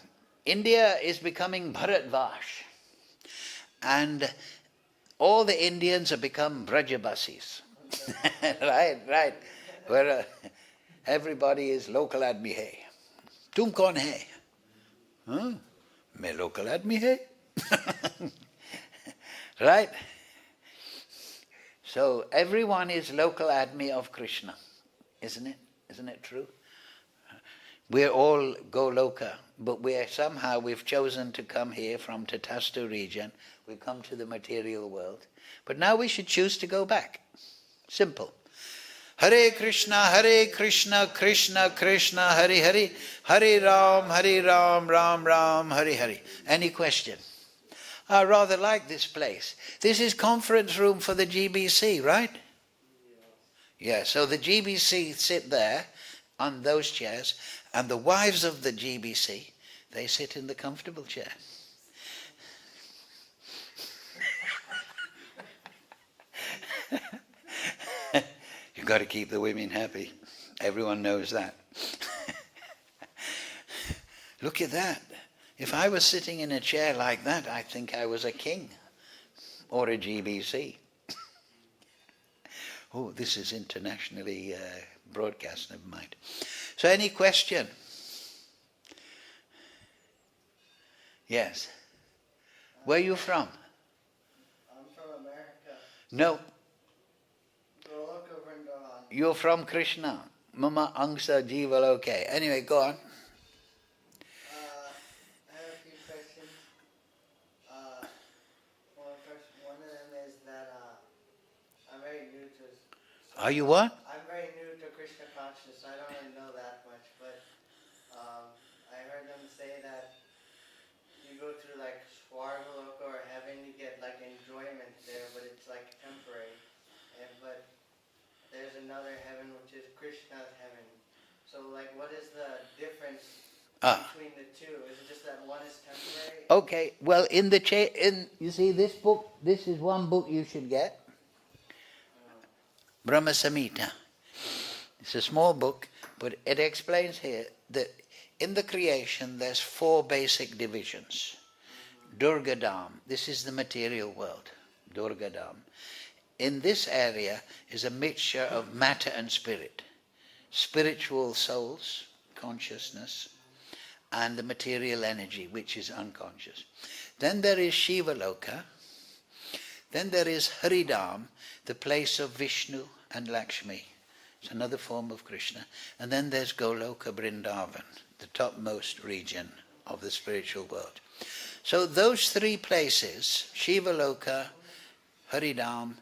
India is becoming Bharatvash, and all the Indians have become Brajabasis. Right. Where everybody is local admi hai. Tum kaun hai? Main local admi hai. Right? So everyone is local admi of Krishna, isn't it? Isn't it true? We're all Goloka, but we've chosen to come here from Tatastu region. We've come to the material world. But now we should choose to go back. Simple. Hare Krishna, Krishna Krishna, Hare Hare, Hare Ram, Ram Ram, Hare Hare. Any question? I rather like this place. This is conference room for the GBC, right? Yeah, so the GBC sit there on those chairs, and the wives of the GBC, they sit in the comfortable chair. You've got to keep the women happy. Everyone knows that. Look at that. If I was sitting in a chair like that, I think I was a king or a GBC. Oh, this is internationally broadcast, never mind. So any question? Yes. Where are you from? I'm from America. No. Goloka Vrindavan. You're from Krishna. Mama Angsa Jiva Loke. Anyway, go on. I have a few questions. One of them is that I'm very new to... Are you what? I'm very new to Krishna consciousness, so I don't really know that much, but I heard them say that you go through like Swargaloka or heaven, you get like enjoyment there, but it's like temporary. But there's another heaven which is Krishna's heaven. So like what is the difference between the two? Is it just that one is temporary? Okay, well you see this book, this is one book you should get. Brahma Samhita. It's a small book, but it explains here that in the creation there's 4 basic divisions. Durgadam, this is the material world, Durgadam. In this area is a mixture of matter and spirit, spiritual souls, consciousness, and the material energy, which is unconscious. Then there is Shivaloka. Then there is Haridam, the place of Vishnu and Lakshmi. It's another form of Krishna. And then there's Goloka Vrindavan, the topmost region of the spiritual world. So those 3 places, Shivaloka, Haridam,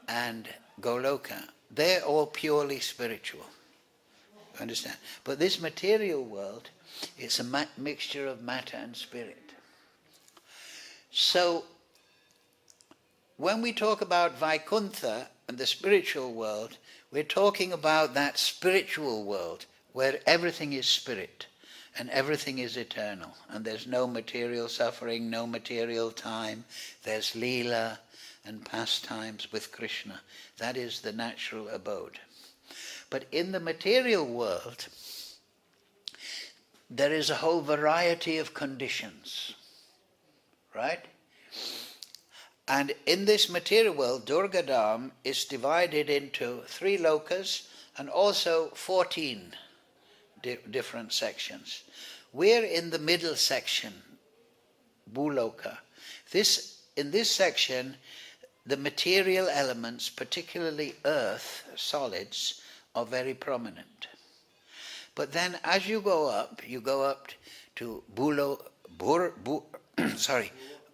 and Goloka, they're all purely spiritual. You understand? But this material world, it's a mixture of matter and spirit. So when we talk about Vaikuntha and the spiritual world, we're talking about that spiritual world where everything is spirit and everything is eternal, and there's no material suffering, no material time. There's Leela and pastimes with Krishna. That is the natural abode. But in the material world, there is a whole variety of conditions, right? And in this material world, Durgadam is divided into 3 lokas and also 14 different sections. We're in the middle section, Bhuloka. In this section, the material elements, particularly earth, solids, are very prominent. But then as you go up to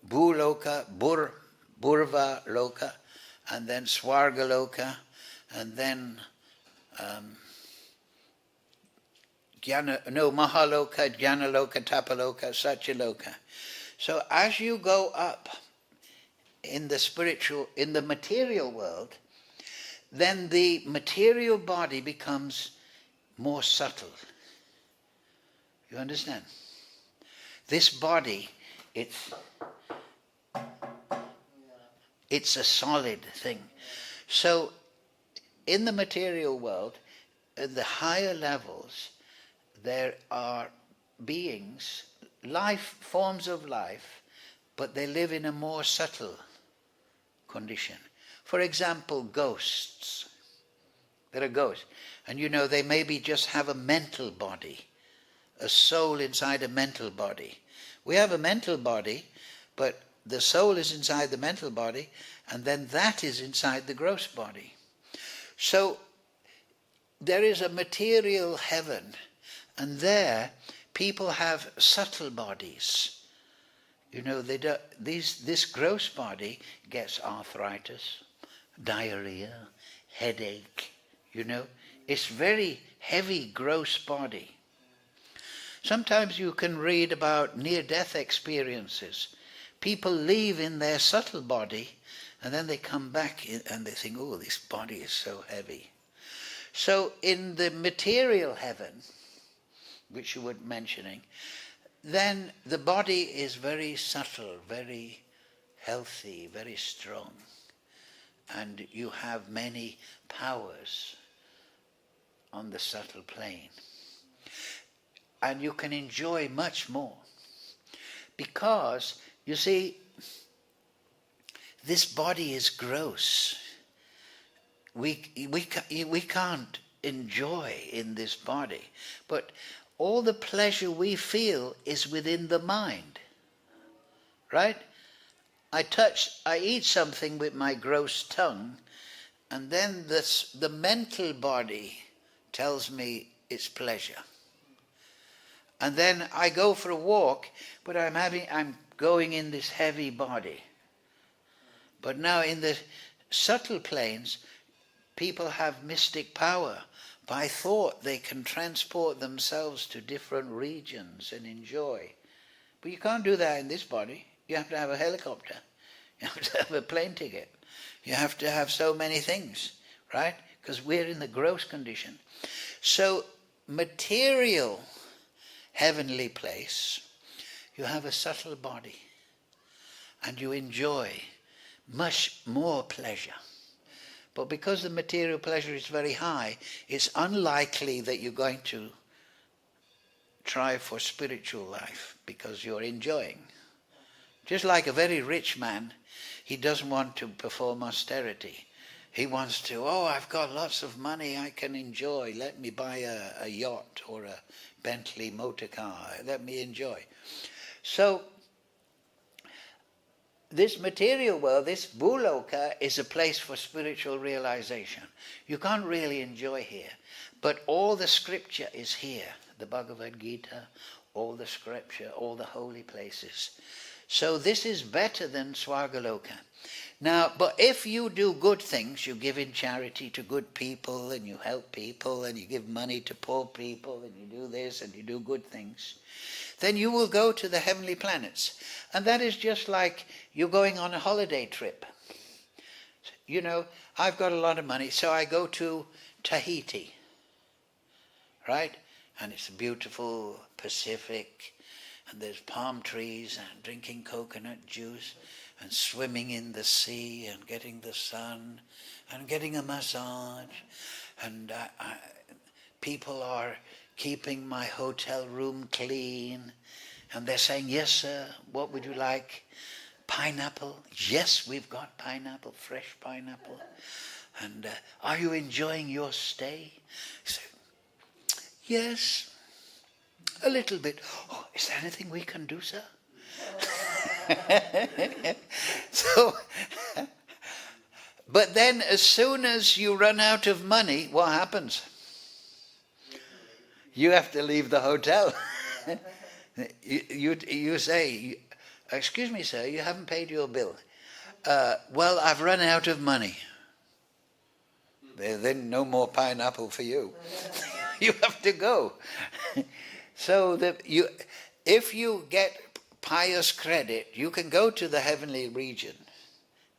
Bhuloka, Burva Loka, and then Swarga Loka, and then Mahaloka, Jnanaloka, Tapaloka, Satyaloka. So as you go up in the material world, then the material body becomes more subtle. You understand? This body, it's a solid thing. So in the material world, at the higher levels, there are beings, forms of life, but they live in a more subtle condition. For example, ghosts. There are ghosts. And they maybe just have a mental body, a soul inside a mental body. We have a mental body, but the soul is inside the mental body, and then that is inside the gross body. So there is a material heaven, and there people have subtle bodies. This gross body gets arthritis, diarrhea, headache. It's very heavy, gross body. Sometimes you can read about near-death experiences. People leave in their subtle body, and then they come back and they think, oh, this body is so heavy. So in the material heaven, which you were mentioning, then the body is very subtle, very healthy, very strong. And you have many powers on the subtle plane. And you can enjoy much more. Because, you see, this body is gross. We can't enjoy in this body. But all the pleasure we feel is within the mind. Right? I eat something with my gross tongue, and then the mental body tells me it's pleasure. And then I go for a walk, but I'm going in this heavy body. But now in the subtle planes, people have mystic power. By thought, they can transport themselves to different regions and enjoy. But you can't do that in this body. You have to have a helicopter. You have to have a plane ticket. You have to have so many things, right? Because we're in the gross condition. So material heavenly place, you have a subtle body and you enjoy much more pleasure. But because the material pleasure is very high, it's unlikely that you're going to try for spiritual life because you're enjoying. Just like a very rich man, he doesn't want to perform austerity. He wants to, I've got lots of money I can enjoy. Let me buy a yacht or a Bentley motor car. Let me enjoy. So this material world, this Bhuloka, is a place for spiritual realization. You can't really enjoy here. But all the scripture is here. The Bhagavad Gita, all the scripture, all the holy places. So this is better than Swargaloka. Now, but if you do good things, you give in charity to good people, and you help people, and you give money to poor people, and you do this, and you do good things, then you will go to the heavenly planets. And that is just like you're going on a holiday trip. I've got a lot of money, so I go to Tahiti, right? And it's a beautiful Pacific, and there's palm trees, and drinking coconut juice, and swimming in the sea, and getting the sun, and getting a massage. And people are keeping my hotel room clean. And they're saying, yes, sir, what would you like? Pineapple? Yes, we've got pineapple, fresh pineapple. And are you enjoying your stay? I say, yes, a little bit. Oh, is there anything we can do, sir? So, but then as soon as you run out of money, what happens? You have to leave the hotel. You say, Excuse me, sir, you haven't paid your bill. Well, I've run out of money. Then no more pineapple for you. You have to go. So if you get pious credit, you can go to the heavenly region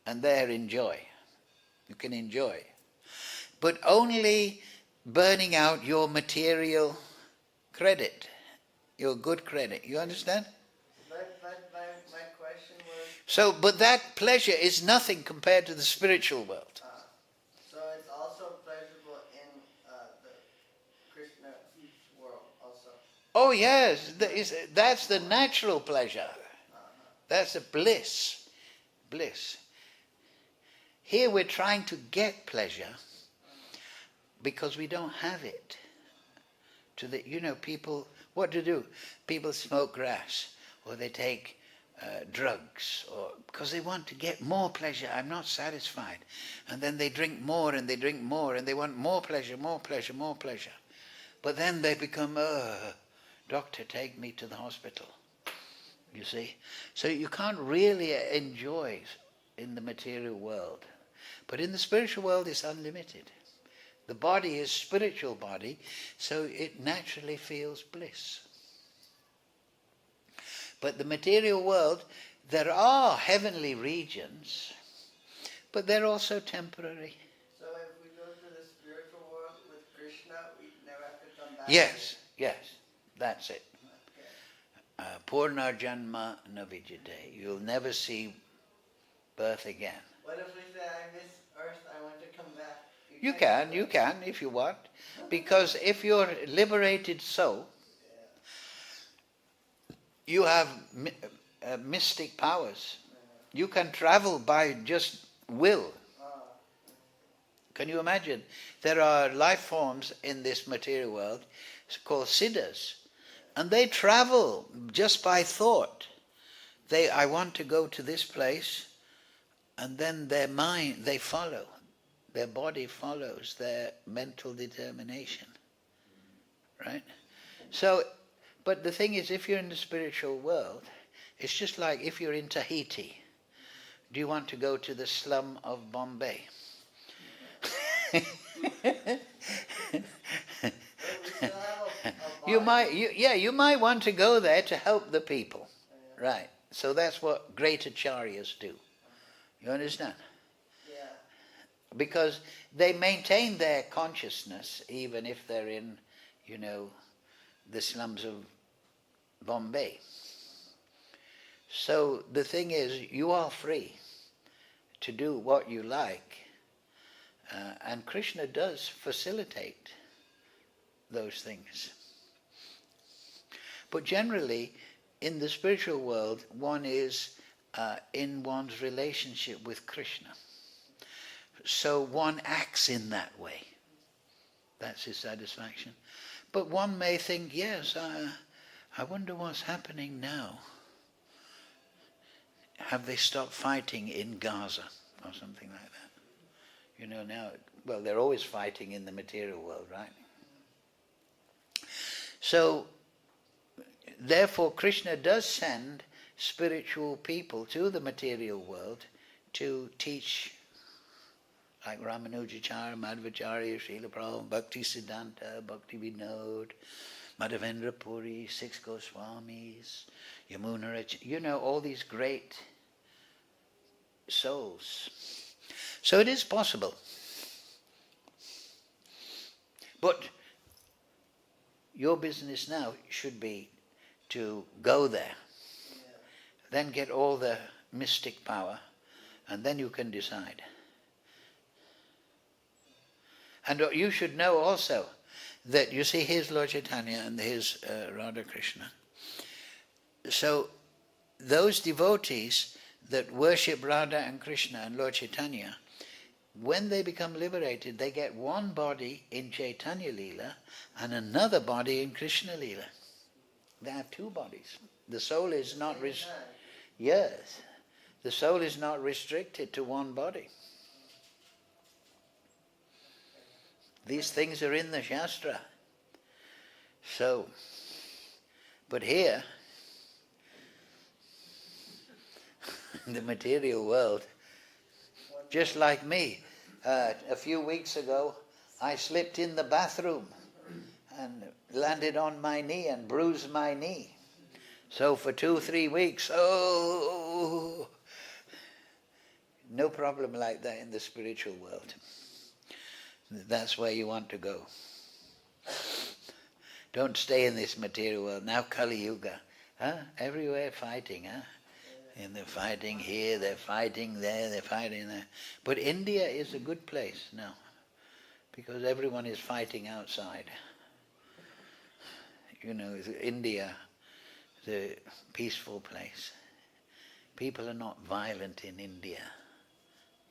and there enjoy. You can enjoy. But only burning out your material credit, your good credit. You understand? But my question was... So, but that pleasure is nothing compared to the spiritual world. So it's also pleasurable in the Krishna world also. Oh yes, that's the natural pleasure. That's a bliss. Bliss. Here we're trying to get pleasure because we don't have it. People, what to do? People smoke grass or they take drugs because they want to get more pleasure. I'm not satisfied. And then they drink more and they drink more and they want more pleasure, more pleasure, more pleasure. But then they become, doctor, take me to the hospital. You see? So you can't really enjoy in the material world. But in the spiritual world it's unlimited. The body is spiritual body, so it naturally feels bliss. But the material world, there are heavenly regions, but they're also temporary. So if we go to the spiritual world with Krishna, we never have to come back? Yes, that's it. Purna janma na vijite. You'll never see birth again. What if we say, I miss Earth, I want to come back? You can if you want. Because if you're a liberated soul, you have mystic powers. You can travel by just will. Can you imagine? There are life forms in this material world called siddhas. And they travel just by thought. I want to go to this place, and then their mind, they follow. Their body follows their mental determination. Right? So, but the thing is, if you're in the spiritual world, it's just like if you're in Tahiti. Do you want to go to the slum of Bombay? You might want to go there to help the people. Right. So that's what great acharyas do. You understand? Yeah. Because they maintain their consciousness even if they're in, the slums of Bombay. So the thing is, you are free to do what you like. And Krishna does facilitate those things. But generally, in the spiritual world, one is in one's relationship with Krishna. So one acts in that way. That's his satisfaction. But one may think, yes, I wonder what's happening now. Have they stopped fighting in Gaza or something like that? Now, well, they're always fighting in the material world, right? So, therefore, Krishna does send spiritual people to the material world to teach, like Ramanujacharya, Madhvacharya, Srila Prabhupada, Bhakti Siddhanta, Bhakti Vinod, Madhavendra Puri, 6 Goswamis, Yamuna, all these great souls. So it is possible. But your business now should be to go there, then get all the mystic power, and then you can decide. And you should know also that, you see, here's Lord Chaitanya and here's Radha Krishna. So those devotees that worship Radha and Krishna and Lord Chaitanya, when they become liberated, they get one body in Chaitanya Leela and another body in Krishna Leela. They have two bodies. The soul is not the soul is not restricted to one body. These things are in the Shastra. So, but here, the material world. Just like me, a few weeks ago, I slipped in the bathroom and landed on my knee and bruised my knee. So for 2-3 weeks, no problem like that in the spiritual world. That's where you want to go. Don't stay in this material world. Now Kali Yuga. Everywhere fighting. And they're fighting here, they're fighting there, they're fighting there. But India is a good place now, because everyone is fighting outside. India is a peaceful place. People are not violent in India,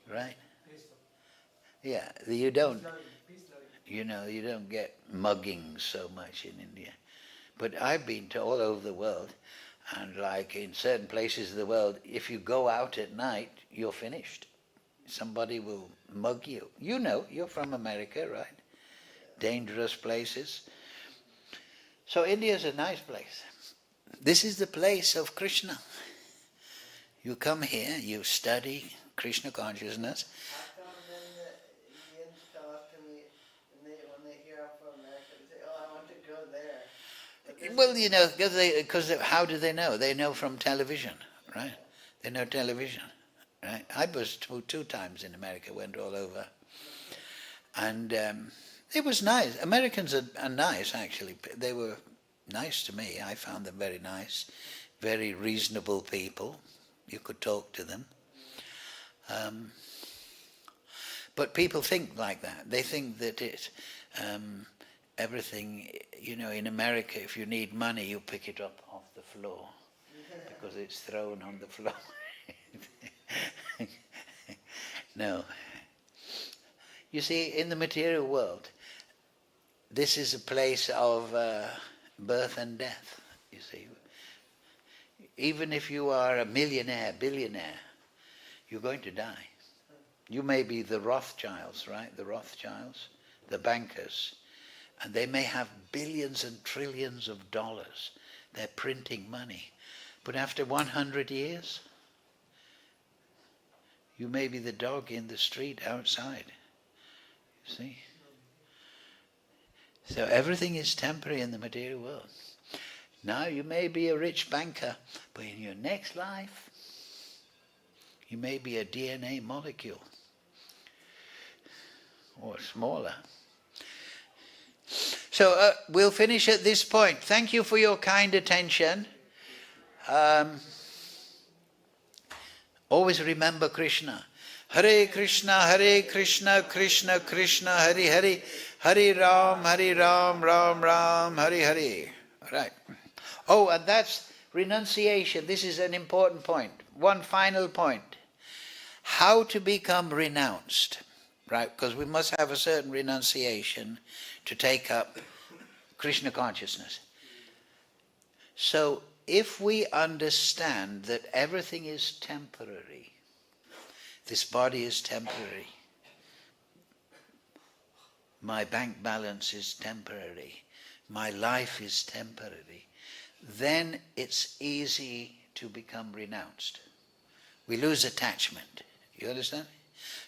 right? Peaceful. Yeah, you don't. You don't get muggings so much in India. But I've been to all over the world, and like in certain places of the world, if you go out at night, you're finished. Somebody will mug you. You're from America, right? Dangerous places. So India's a nice place. This is the place of Krishna. You come here, you study Krishna consciousness. How come then the Indians come up to me when they hear I'm from America, they say, "Oh, I want to go there." Well, because how do they know? They know from television, right? They know television, right? I was two times in America, went all over. And it was nice. Americans are nice, actually. They were nice to me. I found them very nice, very reasonable people. You could talk to them. But people think like that. They think that it's everything, in America, if you need money, you pick it up off the floor because it's thrown on the floor. No. You see, in the material world, this is a place of birth and death, you see. Even if you are a millionaire, billionaire, you're going to die. You may be the Rothschilds, right? The Rothschilds, the bankers. And they may have billions and trillions of dollars. They're printing money. But after 100 years, you may be the dog in the street outside. You see? So everything is temporary in the material world. Now you may be a rich banker, but in your next life, you may be a DNA molecule. Or smaller. So we'll finish at this point. Thank you for your kind attention. Always remember Krishna. Hare Krishna, Krishna Krishna, Hare Hare, Hare Ram, Ram Ram, Hare Hare. Right. Oh, and that's renunciation. This is an important point. One final point. How to become renounced. Right? Because we must have a certain renunciation to take up Krishna consciousness. So if we understand that everything is temporary, this body is temporary, my bank balance is temporary, my life is temporary, then it's easy to become renounced. We lose attachment. You understand?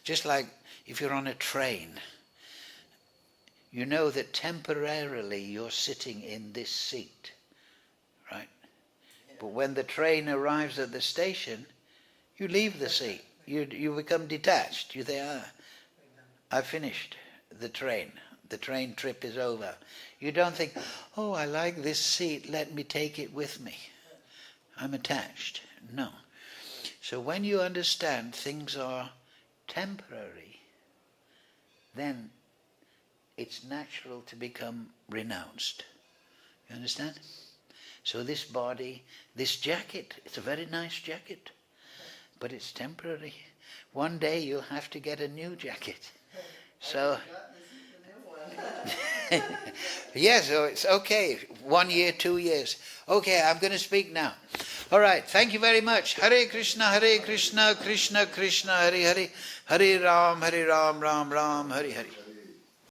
Just like if you're on a train, you know that temporarily you're sitting in this seat, right? Yeah. But when the train arrives at the station, you leave the seat. You become detached. You think, I finished the train. The train trip is over. You don't think, oh, I like this seat, let me take it with me. I'm attached. No. So when you understand things are temporary, then it's natural to become renounced. You understand? So this body, this jacket, it's a very nice jacket, but it's temporary. One day you'll have to get a new jacket. So, yes, so it's okay. 1 year, 2 years. Okay, I'm going to speak now. All right, thank you very much. Hare Krishna, Krishna Krishna, Hare Hare, Hare Ram, Ram Ram, Hare Hare.